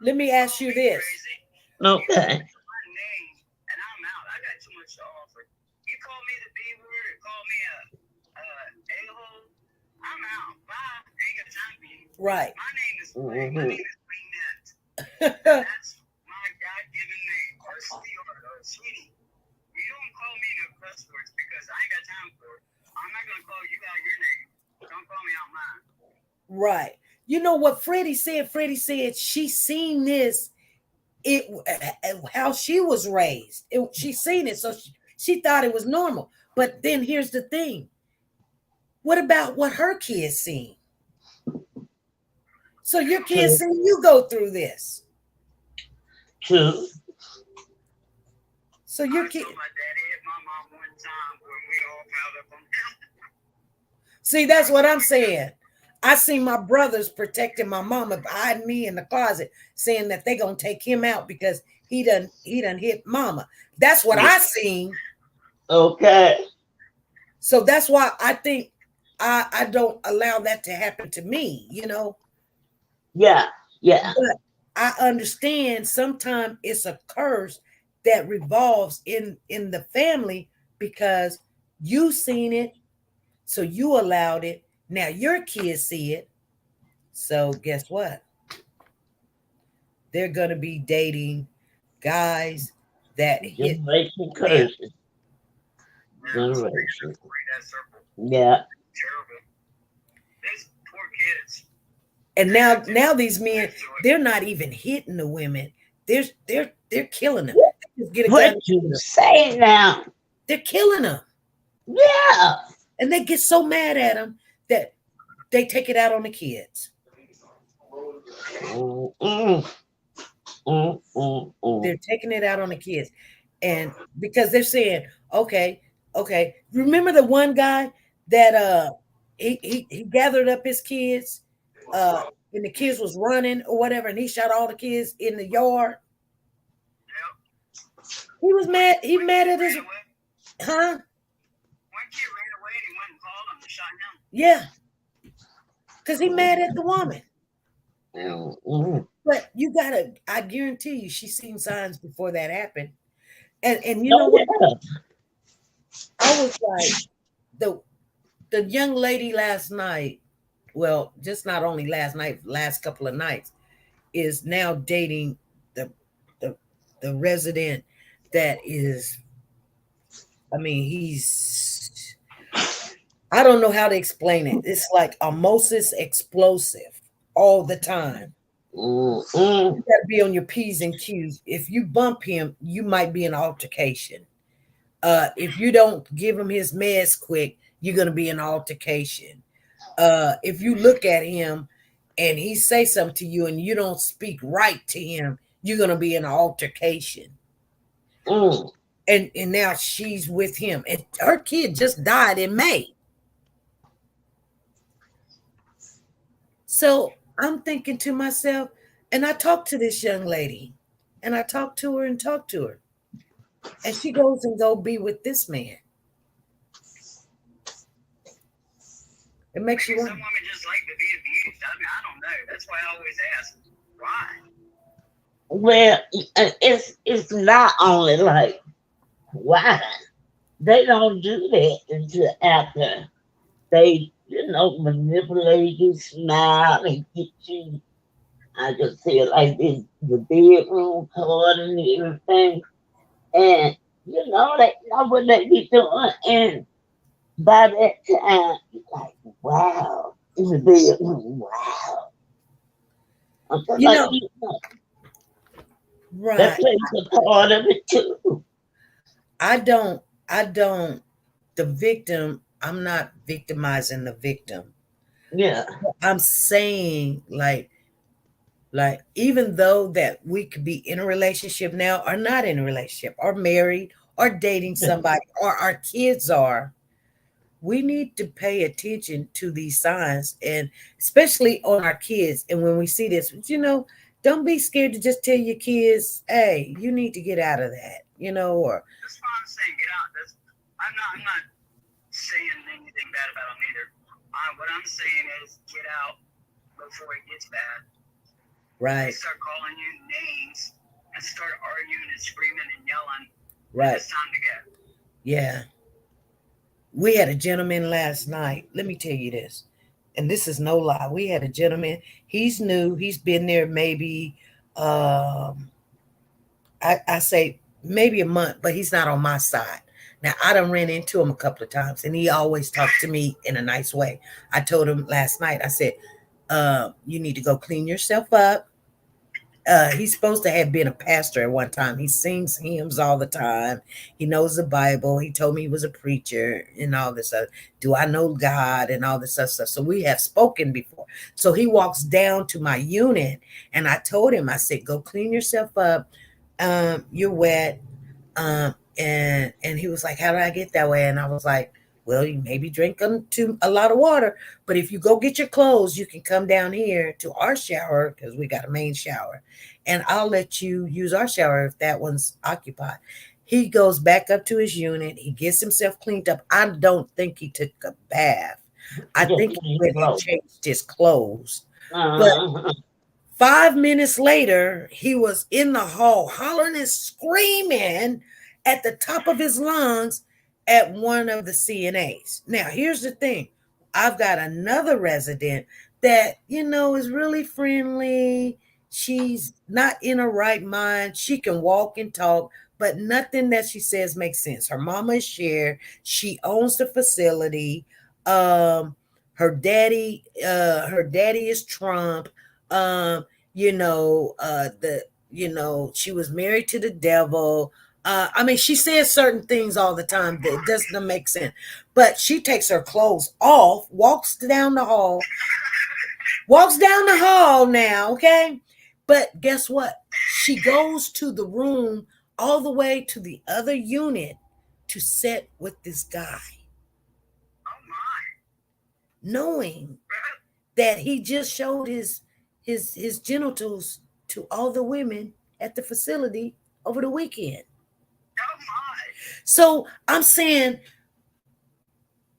let me ask you this. Okay. My name, and I'm out. I got too much to offer. You call me the B word, call me a-hole, I'm out. Bye. I ain't got time for you. Right. My name is Shenette. That's my God-given name. Or sweetie. You don't call me no cuss words because I ain't got time for it. I'm not going to call you out your name. Don't call me out mine. Right. You know what Freddie said? Freddie said she seen this, how she was raised. She seen it, so she thought it was normal. But then here's the thing. What about what her kids seen? So your kids seen you go through this. True. So your kid. My daddy hit my mom one time when we all piled up on him. See, that's what I'm saying. I seen my brothers protecting my mama, hiding me in the closet, saying that they gonna take him out because he done hit mama. That's what I seen. Okay. So that's why I think I don't allow that to happen to me, you know. Yeah. But I understand sometimes it's a curse that revolves in the family because you seen it, so you allowed it. Now your kids see it. So guess what? They're gonna be dating guys that hit generation curses. Generation. Yeah. Terrible. These poor kids. And now these men, they're not even hitting the women. They're killing them. They just get a gun. What you say now? They're killing them. Yeah. And they get so mad at them that they take it out on the kids. They're taking it out on the kids. And because they're saying, okay. Remember the one guy that he gathered up his kids and the kids was running or whatever, and he shot all the kids in the yard. He was mad. He mad at his One kid ran away and he went and called him and shot him. Yeah. Because he mad at the woman. But you gotta, I guarantee you, she seen signs before that happened. And you know what? I was like, the young lady last night, well, just not only last night, last couple of nights, is now dating the resident that is, I mean, he's, I don't know how to explain it. It's like a Moses explosive all the time. You gotta be on your P's and Q's. If you bump him, you might be in an altercation. If you don't give him his meds quick, you're gonna be in an altercation. If you look at him and he say something to you and you don't speak right to him, you're gonna be in an altercation. And now she's with him, and her kid just died in May. So I'm thinking to myself, and I talked to this young lady, and I talked to her, and she goes and go be with this man. It makes you want. Some women just like to be abused. I mean, I don't know. That's why I always ask, why? Well, it's not only like Why? They don't do that until after they, manipulate you, smile, and get you. I just feel like this, the bedroom card and everything. And, they know what they be doing. And by that time, you're like, wow, in the bedroom, wow. I'm just You like, know, that right. plays a part of it too. I don't, the victim, I'm not victimizing the victim. Yeah. I'm saying like even though that we could be in a relationship now or not in a relationship or married or dating somebody or our kids are, we need to pay attention to these signs, and especially on our kids. And when we see this, don't be scared to just tell your kids, hey, you need to get out of that, or That's why I'm saying get out. I'm not saying anything bad about them either. What I'm saying is get out before it gets bad. They right, start calling you names and start arguing and screaming and yelling. right, It's time to go. yeah. We had a gentleman last night. Let me tell you this, and this is no lie. We had a gentleman. He's new. He's been there maybe, I say maybe a month, but he's not on my side. Now, I done ran into him a couple of times, and he always talked to me in a nice way. I told him last night, I said, you need to go clean yourself up. He's supposed to have been a pastor at one time. He sings hymns all the time. He knows the Bible. He told me he was a preacher and all this stuff. Do I know God and all this other stuff? So we have spoken before. So he walks down to my unit, and I told him, I said, go clean yourself up. You're wet. And he was like, how did I get that way? And I was like, well, you maybe drink a lot of water, but if you go get your clothes, you can come down here to our shower because we got a main shower, and I'll let you use our shower if that one's occupied. He goes back up to his unit. He gets himself cleaned up. I don't think he took a bath. I think he went and changed his clothes. But 5 minutes later, he was in the hall hollering and screaming at the top of his lungs at one of the CNAs. Now, here's the thing. I've got another resident that, is really friendly. She's not in her right mind. She can walk and talk, but nothing that she says makes sense. Her mama is Cher. She owns the facility. Her daddy is Trump. She was married to the devil. She says certain things all the time that doesn't make sense. But she takes her clothes off, walks down the hall now, okay? But guess what? She goes to the room all the way to the other unit to sit with this guy. Oh my. Knowing that he just showed his genitals to all the women at the facility over the weekend. Oh my. So I'm saying,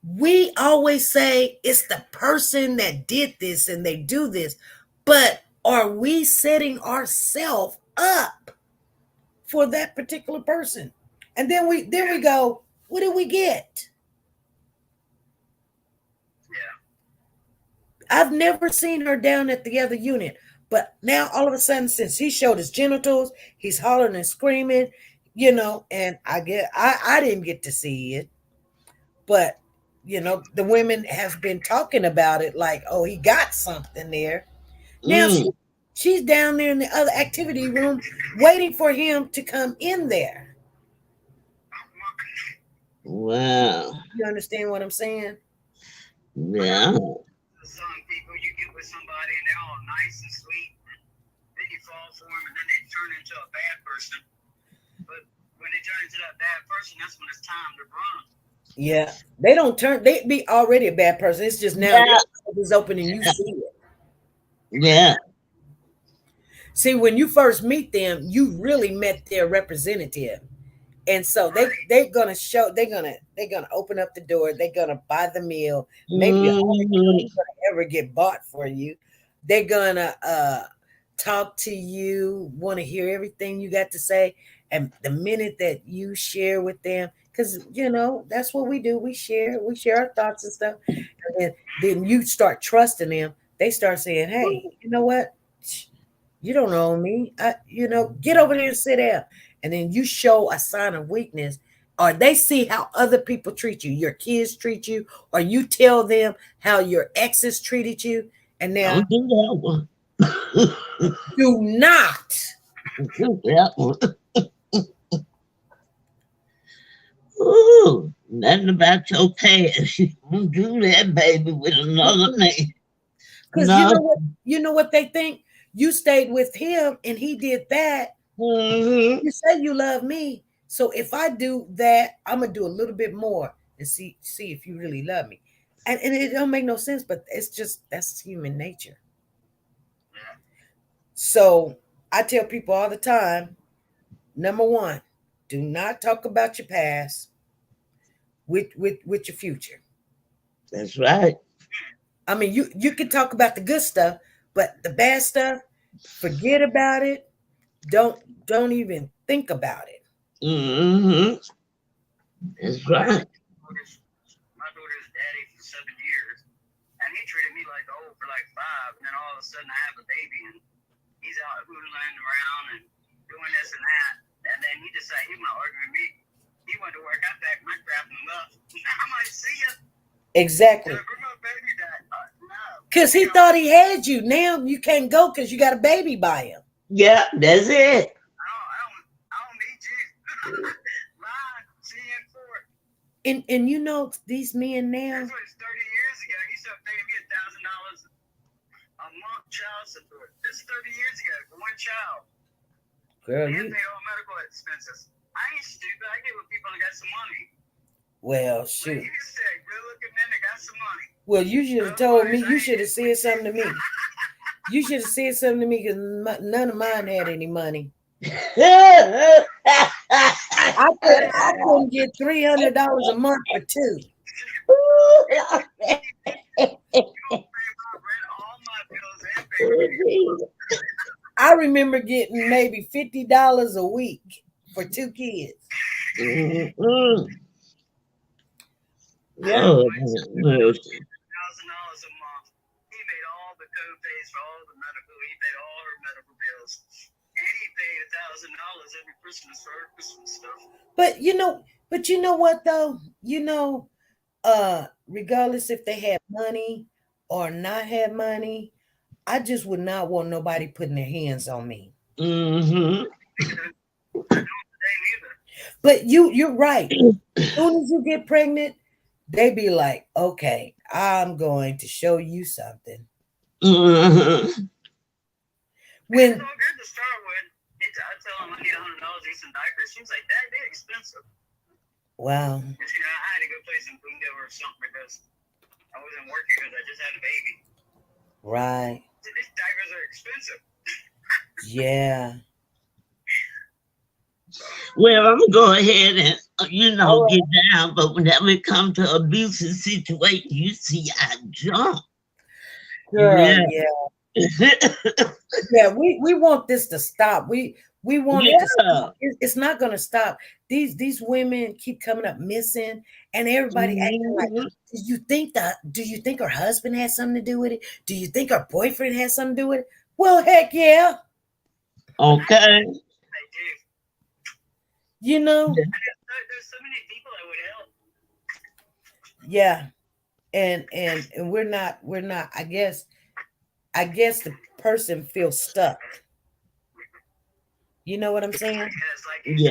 we always say it's the person that did this and they do this, but are we setting ourselves up for that particular person? And then we go, what did we get? Yeah. I've never seen her down at the other unit, but now all of a sudden, since he showed his genitals, he's hollering and screaming, and I didn't get to see it, but the women have been talking about it like, oh, he got something there. Now she's down there in the other activity room waiting for him to come in there. Wow. You understand what I'm saying? Yeah. Some people, you get with somebody and they're all nice and sweet, then you fall for them and then they turn into a bad person. But when they turn into that bad person, that's when it's time to run. Yeah, they don't turn. They be already a bad person. It's just now it's open and you see it. Yeah. See, when you first meet them, you really met their representative, and so they're gonna show. They're gonna open up the door. They're gonna buy the meal. Maybe only gonna ever get bought for you. They're gonna talk to you. Want to hear everything you got to say, And the minute that you share with them, because that's what we do. We share our thoughts and stuff. And then you start trusting them. They start saying, hey, you know what? You don't know me. Get over there and sit down. And then you show a sign of weakness, or they see how other people treat you, your kids treat you, or you tell them how your exes treated you. And now, don't do that one. do not Do that one. Ooh, nothing about your past. You don't do that, baby, with another man. Because No. you know what they think? You stayed with him and he did that. Mm-hmm. You say you love me. So if I do that, I'm gonna do a little bit more and see if you really love me. And it don't make no sense, but it's just that's human nature. So I tell people all the time, number one, do not talk about your past with your future. That's right. I mean, you can talk about the good stuff, but the bad stuff, forget about it. Don't even think about it. Mm-hmm. That's right. My daughter's daddy for 7 years, and he treated me like old for like 5, and then all of a sudden I have a baby, and he's out hooting around and doing this and that, and then he decided he want to argue with me. He went to work. I packed my crap and left. I might see you. Exactly. Because he thought he had you. Now you can't go because you got a baby by him. Yeah, that's it. I don't need you. Bye. See you in court. And these men now. That's what 30 years ago. He started paying me $1,000 a month child support. This is 30 years ago for one child. Girl, and paid all medical expenses. I ain't stupid. I get with people that got some money. Well, shoot. You said good-looking men that got some money. Well, you should have told me. You should have said something to me. You should have said something to me because none of mine had any money. I couldn't get $300 a month for two. I remember getting maybe $50 a week for 2 kids. Mm-hmm. Yeah. Oh, $1,000 a month. He made all the co-pays for all the medical. He paid all her medical bills, and he paid $1,000 every Christmas for her Christmas stuff. But you know what though? Regardless if they had money or not had money, I just would not want nobody putting their hands on me. Mm-hmm. But you're right. As soon as you get pregnant, they be like, okay, I'm going to show you something. Mm-hmm. When it's all good to start with. I tell them I need $100 to get some diapers. She was like, Dad, they're expensive. Wow. I had to go play some bingo or something because I wasn't working because I just had a baby. Right. So these diapers are expensive. Yeah. Well, I'm gonna go ahead and right. get down, but whenever it comes to abusive situation, you see, I jump. Girl, yeah. Yeah, we want this to stop. We want it to stop. It's not going to stop. These women keep coming up missing, and everybody acting like, do you think her husband has something to do with it? Do you think her boyfriend has something to do with it? Well, heck yeah. Okay. You know. There's so many people that would help. Yeah. And we're not, I guess the person feels stuck. You know what I'm saying? Yeah. You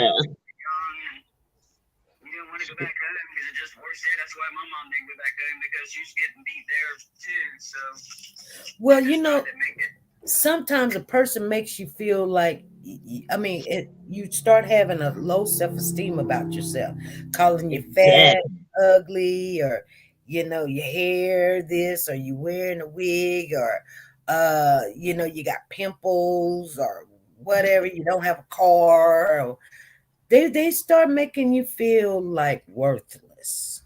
didn't want to go back home because it just works there. That's why my mom didn't go back home because she was getting beat there too. So well, sometimes a person makes you feel like, you start having a low self-esteem about yourself, calling you fat, ugly, or your hair this, or you wearing a wig, or you got pimples or whatever, you don't have a car, or they start making you feel like worthless.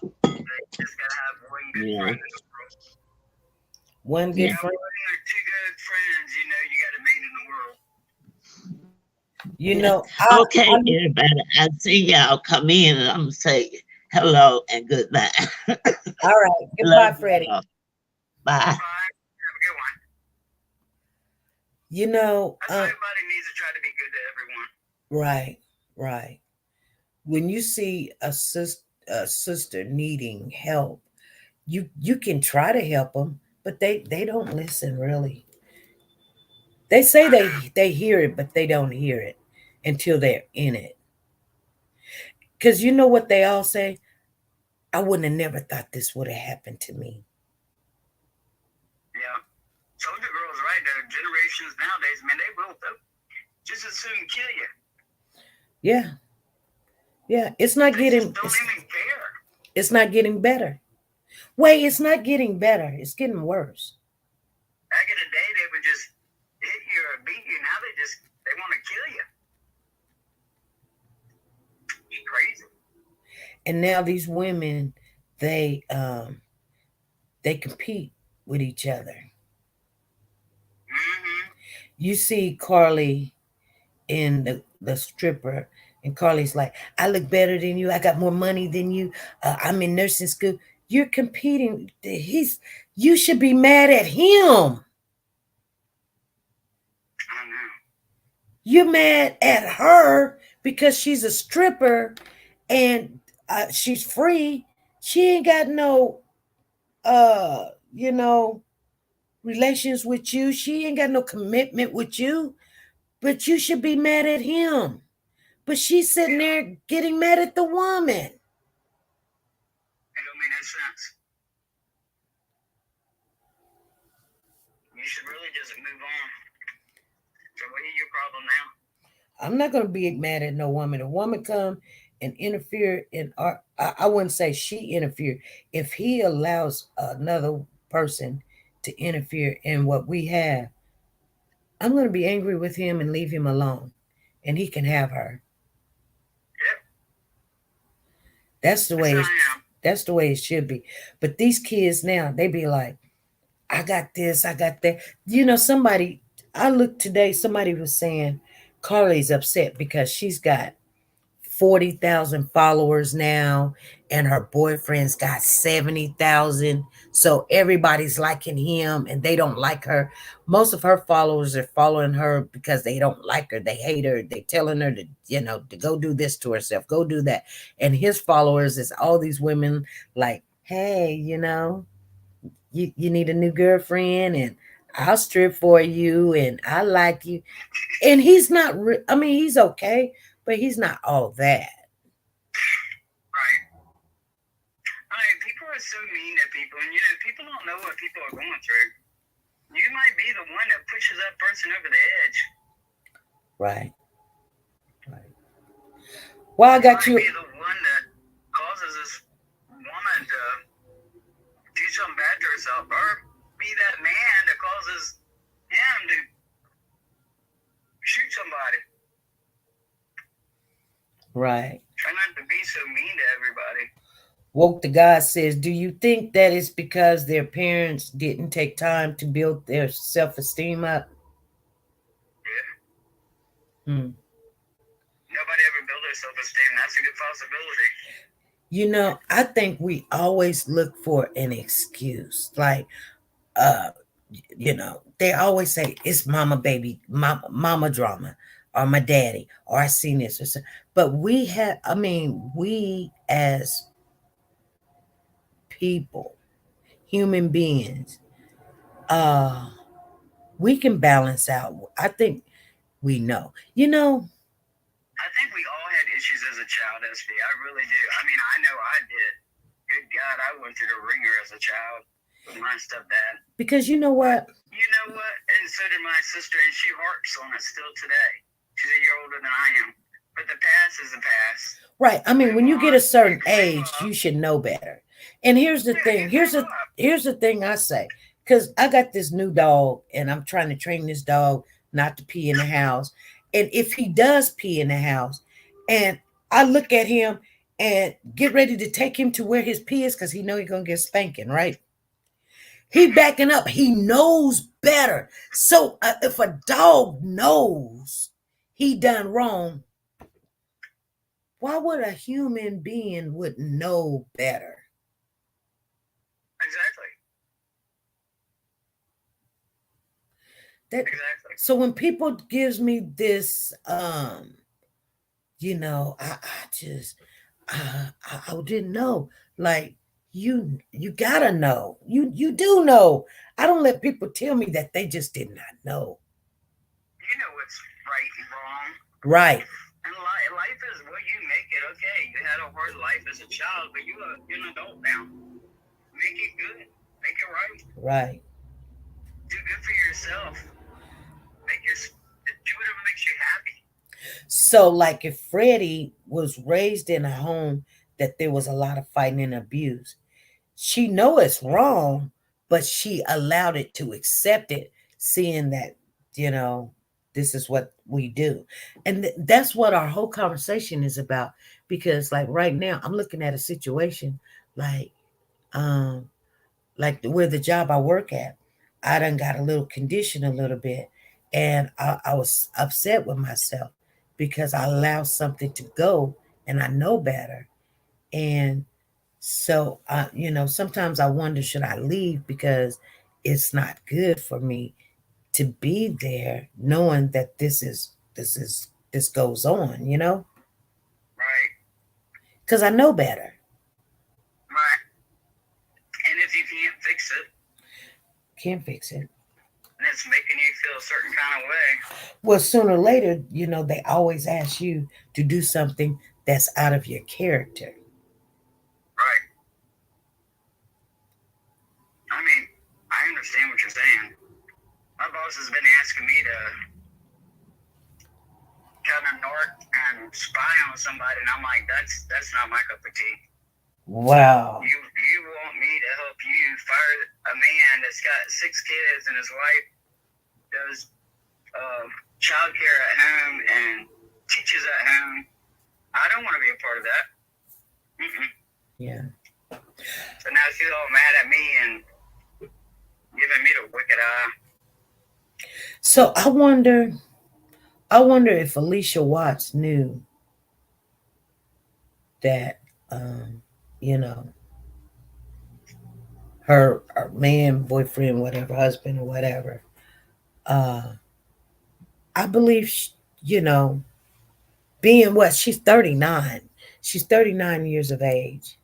You just gotta have one good friend in the world. One good friend. Two good friends, you got a mate in the world. You Yeah. know, Okay, everybody. I see y'all come in and I'm gonna say hello and goodbye. all right. Goodbye, Love Freddie. y'all. Bye. Bye. Have a good one. You know, That's why everybody needs to try to be good to everyone. right, right. When you see a sister needing help, you can try to help them, but they don't listen really. They say they hear it, but they don't hear it until they're in it. Because you know what they all say? I wouldn't have never thought this would have happened to me. Yeah. Soldier girl's right. The generations nowadays, man, they will just as soon kill you. Yeah. Yeah. It's not They getting just don't even care. It's not getting better. Wait, it's not getting better. It's getting worse. Back in the day, they would just hit you or beat you. Now they want to kill you. It's crazy. And now these women, they compete with each other. Mm-hmm. You see Carly in the stripper, and Carly's like, I look better than you. I got more money than you. I'm in nursing school. You're competing. You should be mad at him. I know. You're mad at her because she's a stripper and she's free. She ain't got no relations with you. She ain't got no commitment with you. But you should be mad at him. But she's sitting there getting mad at the woman. It don't make no sense. You should really just move on. So what is your problem now? I'm not going to be mad at no woman. A woman come and interfere in our, I wouldn't say she interfered. If he allows another person to interfere in what we have, I'm going to be angry with him and leave him alone. And he can have her. Yep. That's the way it should be. But these kids now, they be like, I got this, I got that. You know, I looked today, somebody was saying Carly's upset because she's got 40,000 followers now and her boyfriend's got 70,000. So everybody's liking him and they don't like her. Most of her followers are following her because they don't like her. They hate her. They telling her to go do this to herself, go do that. And his followers is all these women like, hey, you need a new girlfriend and I'll strip for you and I like you. And he's not, he's okay, but he's not all that. Right. I mean, people are so mean to people, and people don't know what people are going through. You might be the one that pushes that person over the edge. Right. Well, I got you. You might be the one that causes this woman to do something bad to herself, or be that man that causes him to shoot somebody. Right. Try not to be so mean to everybody. Woke to God says, do you think that it's because their parents didn't take time to build their self-esteem up? Yeah. Nobody ever built their self-esteem. That's a good possibility. I think we always look for an excuse. Like, they always say it's mama baby, mama drama, or my daddy, or I seen this or so. But we as people, human beings, we can balance out. I think we know. I think we all had issues as a child, SB. I really do. I mean, I know I did. Good God, I went through the ringer as a child with my stepdad. Because you know what? You know what? And so did my sister, and she harps on it still today. She's a year older than I am. But the past is the past. Right. I mean, when you get a certain age, you should know better. And here's the thing. Here's the thing I say. Because I got this new dog, and I'm trying to train this dog not to pee in the house. And if he does pee in the house, and I look at him and get ready to take him to where his pee is, because he know he's going to get spanking, right? He backing up. He knows better. So if a dog knows, he done wrong, why would a human being would know better? Exactly. Exactly. So when people gives me this, you know, I just, I didn't know. Like, you gotta know. You do know. I don't let people tell me that they just did not know. You know what's right and wrong. Right. And life is what you make it. Okay, you had a hard life as a child, but you're an adult now. Make it good. Make it right. Right. Do good for yourself. Do whatever makes you happy. So, like, if Freddie was raised in a home that there was a lot of fighting and abuse, she know it's wrong, but she allowed it to accept it, seeing that, you know, this is what we do. And that's what our whole conversation is about. Because, like, right now, I'm looking at a situation like where the job I work at, I done got a little condition a little bit. And I was upset with myself because I allowed something to go and I know better. And so, you know, sometimes I wonder, should I leave because it's not good for me to be there knowing that this goes on, you know? Right. Because I know better. Right. And if you can't fix it. Can't fix it. And it's making you feel a certain kind of way. Well, sooner or later, you know, they always ask you to do something that's out of your character. Right. I mean, I understand what you're saying. My boss has been asking me to kind of narc and spy on somebody, and I'm like, that's not my cup of tea. Wow. You want me to help you fire a man that's got 6 kids and his wife does childcare at home and teaches at home. I don't want to be a part of that. Mm-mm. Yeah. So now she's all mad at me and giving me the wicked eye. So I wonder if Allisha Watts knew that, you know, her man, boyfriend, whatever, husband or whatever, I believe, you know, being what, she's 39. She's 39 years of age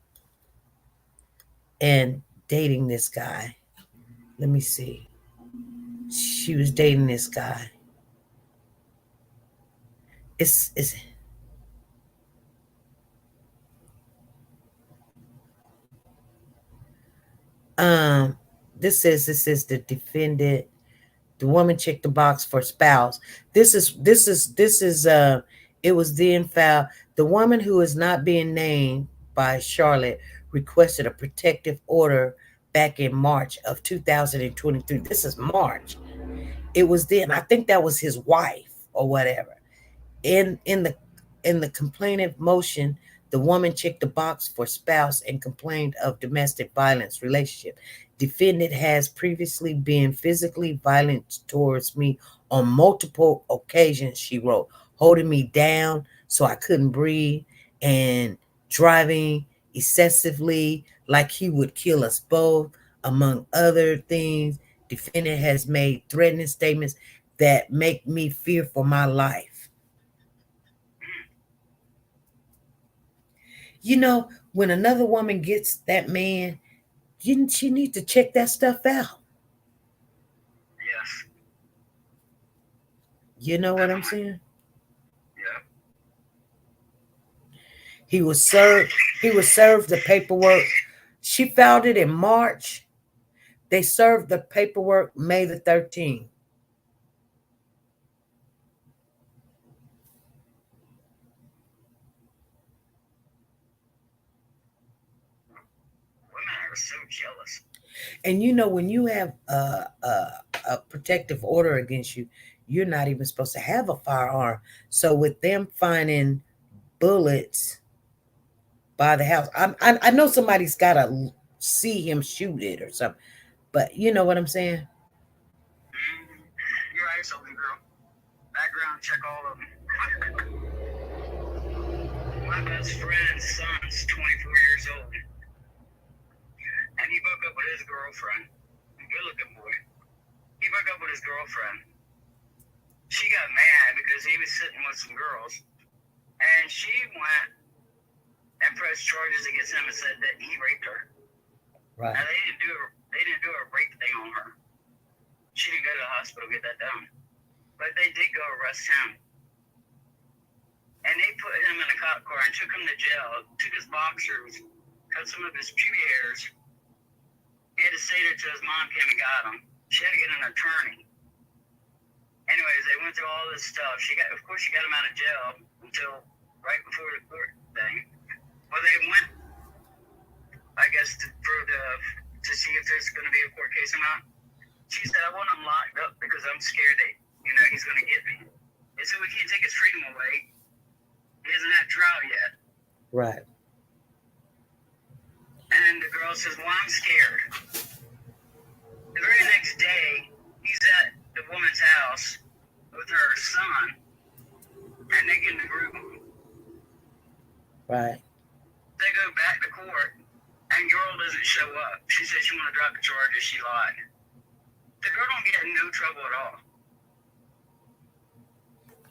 and dating this guy. Let me see. She was dating this guy. It's this is the defendant. The woman checked the box for spouse. This is it was then filed. The woman who is not being named by Charlotte requested a protective order back in March of 2023. This is March. It was then, I think that was his wife or whatever. In the complainant motion, the woman checked the box for spouse and complained of domestic violence relationship. Defendant has previously been physically violent towards me on multiple occasions, she wrote, holding me down so I couldn't breathe and driving excessively like he would kill us both, among other things. Defendant has made threatening statements that make me fear for my life. You know, when another woman gets that man, she needs to check that stuff out. Yes. You know what I'm saying? Yeah. He was served the paperwork. She filed it in March. They served the paperwork May the 13th. So jealous. And you know, when you have a protective order against you, you're not even supposed to have a firearm. So with them finding bullets by the house, I know somebody's got to see him shoot it or something. But you know what I'm saying? You're right, Southern girl. Background check all of them. My best friend's son's 24 years old, and he broke up with his girlfriend. A good-looking boy. He broke up with his girlfriend. She got mad because he was sitting with some girls, and she went and pressed charges against him and said that he raped her. Right. Now they didn't do a rape thing on her. She didn't go to the hospital to get that done, but they did go arrest him. And they put him in a cop car and took him to jail, took his boxers, cut some of his pubic hairs. He had to stay there till his mom came and got him. She had to get an attorney. Anyways, they went through all this stuff. Of course, she got him out of jail until right before the court thing. Well, they went, I guess, to see if there's going to be a court case or not. She said, I want him locked up because I'm scared that, he's going to get me. They said, we can't take his freedom away. He hasn't had trial yet. Right. And the girl says, well, I'm scared. The very next day, he's at the woman's house with her son, and they get in the group. Right. They go back to court, and girl doesn't show up. She said she want to drop the charges. She lied. The girl don't get in no trouble at all.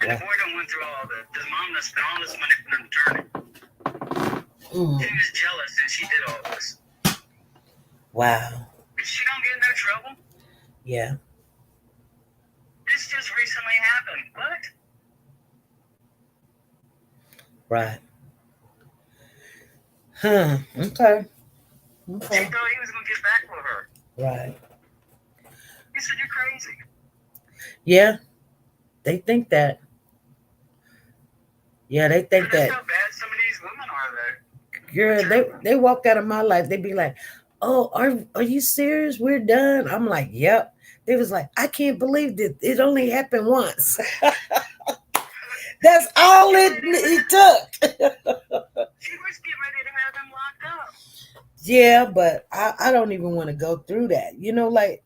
And the boy done went through all this. His mom done spent all this money for an attorney. He was jealous and she did all this. Wow. But she don't get in no trouble. Yeah. This just recently happened. What? Right. Huh. Okay. She thought he was going to get back with her. Right. He said, you're crazy. Yeah. They think that. Yeah, they think That's that. how bad some of these women are, though. Girl, they walk out of my life. They be like, oh, are you serious? We're done. I'm like, yep. They was like, I can't believe that it only happened once. That's all it took. She was getting ready to have him locked up. Yeah, but I don't even want to go through that.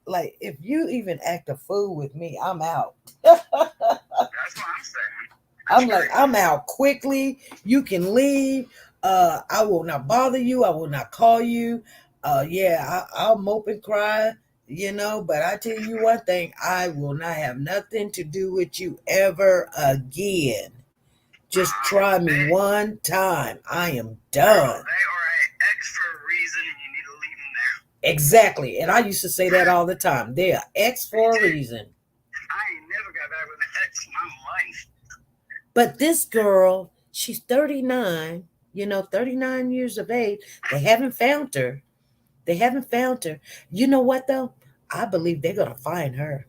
Like if you even act a fool with me, I'm out. That's what I'm saying. I'm like, I'm out quickly. You can leave. I will not bother you. I will not call you. I'll mope and cry, but I tell you one thing, I will not have nothing to do with you ever again. Just try me one time. I am done. They are an ex for a reason and you need to leave them there. Exactly. And I used to say that all the time. They are ex for a reason. I ain't never got back with an ex in my life. But this girl, she's 39, 39 years of age. They haven't found her. You know what, though? I believe they're going to find her.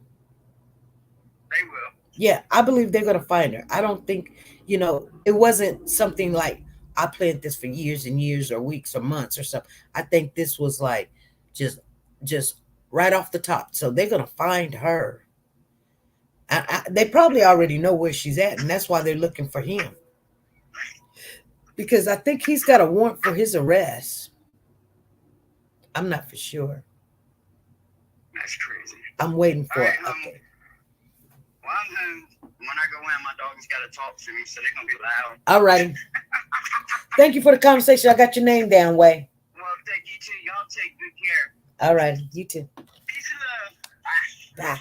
They will. Yeah, I believe they're going to find her. I don't think, it wasn't something like I planned this for years and years or weeks or months or something. I think this was like just right off the top. So they're going to find her. They probably already know where she's at, and that's why they're looking for him. Because I think he's got a warrant for his arrest. I'm not for sure. That's crazy. I'm waiting for it. Okay. Well, I'm home. When I go in, my dog's got to talk to me, so they're going to be loud. All righty. Thank you for the conversation. I got your name down, Way. Well, thank you, too. Y'all take good care. All right. You too. Peace and love. Bye.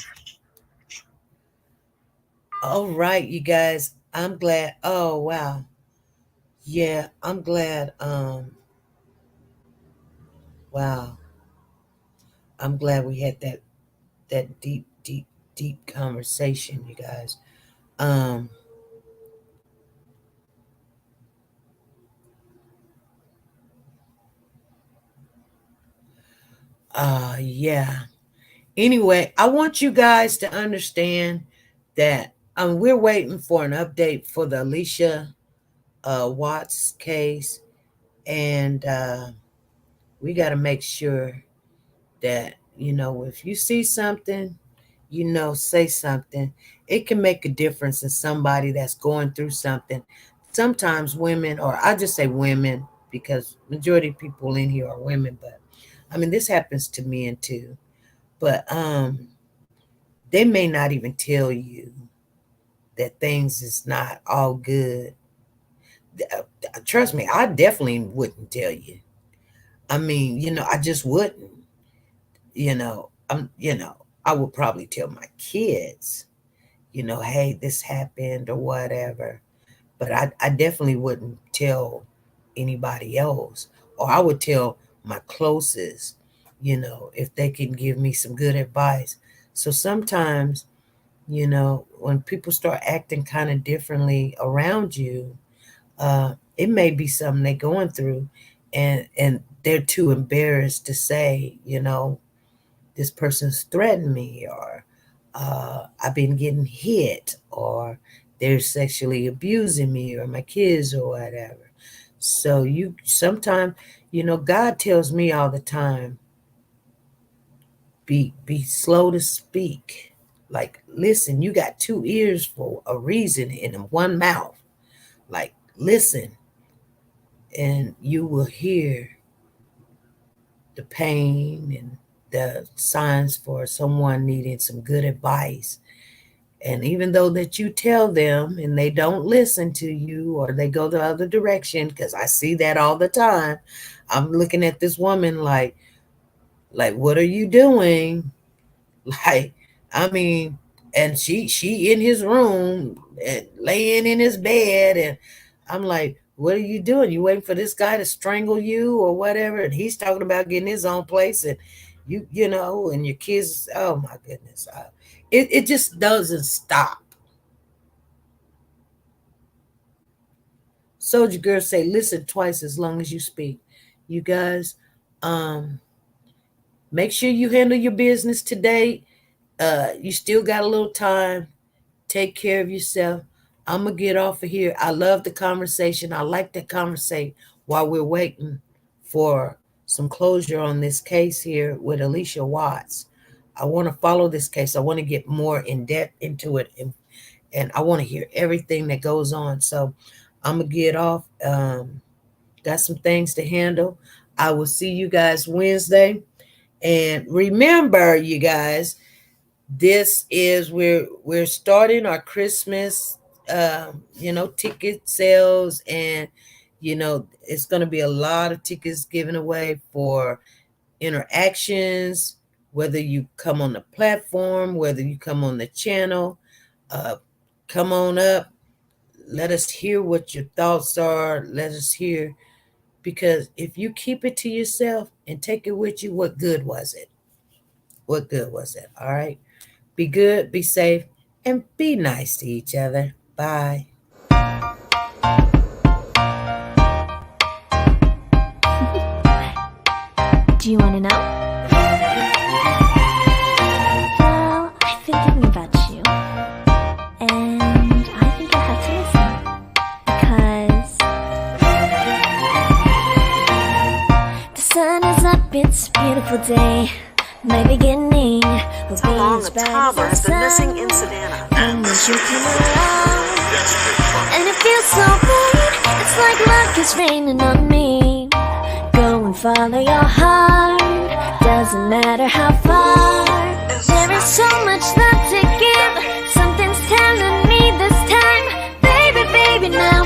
All right, you guys. I'm glad. Oh, wow. Yeah, I'm glad. Wow. I'm glad we had that deep conversation, you guys. Yeah. Anyway, I want you guys to understand that we're waiting for an update for the Allisha Watts case, and we got to make sure that, if you see something, say something. It can make a difference in somebody that's going through something. Sometimes women, or I just say women because majority of people in here are women, but I mean, this happens to men too. But they may not even tell you that things is not all good, trust me, I definitely wouldn't tell you. I mean, I just wouldn't. I would probably tell my kids, hey, this happened or whatever. But I definitely wouldn't tell anybody else. Or I would tell my closest, if they can give me some good advice. So sometimes, when people start acting kind of differently around you, it may be something they're going through, and they're too embarrassed to say, this person's threatened me, or I've been getting hit, or they're sexually abusing me or my kids or whatever. So sometimes, God tells me all the time, be slow to speak. Like, listen, you got 2 ears for a reason and 1 mouth. Like, listen, and you will hear the pain and the signs for someone needing some good advice. And even though that you tell them and they don't listen to you, or they go the other direction, because I see that all the time. I'm looking at this woman like, what are you doing? Like, I mean, and she in his room and laying in his bed, and I'm like, what are you doing? You waiting for this guy to strangle you or whatever? And he's talking about getting his own place, and and your kids, oh my goodness. It just doesn't stop. Soldier Girl say, listen twice as long as you speak. You guys, make sure you handle your business today. You still got a little time. Take care of yourself. I'm going to get off of here. I love the conversation. I like to conversate while we're waiting for some closure on this case here with Allisha Watts. I want to follow this case. I want to get more in depth into it, and I want to hear everything that goes on. So I'm going to get off. Got some things to handle. I will see you guys Wednesday. And remember, you guys, this is we're starting our Christmas ticket sales, and it's going to be a lot of tickets given away for interactions, whether you come on the platform, whether you come on the channel. Come on up. Let us hear what your thoughts are. Let us hear, because if you keep it to yourself and take it with you, what good was it? What good was it? All right. Be good, be safe, and be nice to each other. Bye. Do you want to know? Well, I've been thinking about you, and I think you'll have to listen, because the sun is up, it's a beautiful day. My beginning will be as bright as the sun. Missing in Savannah. And when you come around, and it feels so right, it's like luck is raining on me. Go and follow your heart, doesn't matter how far. There is so much love to give, something's telling me this time. Baby, baby, now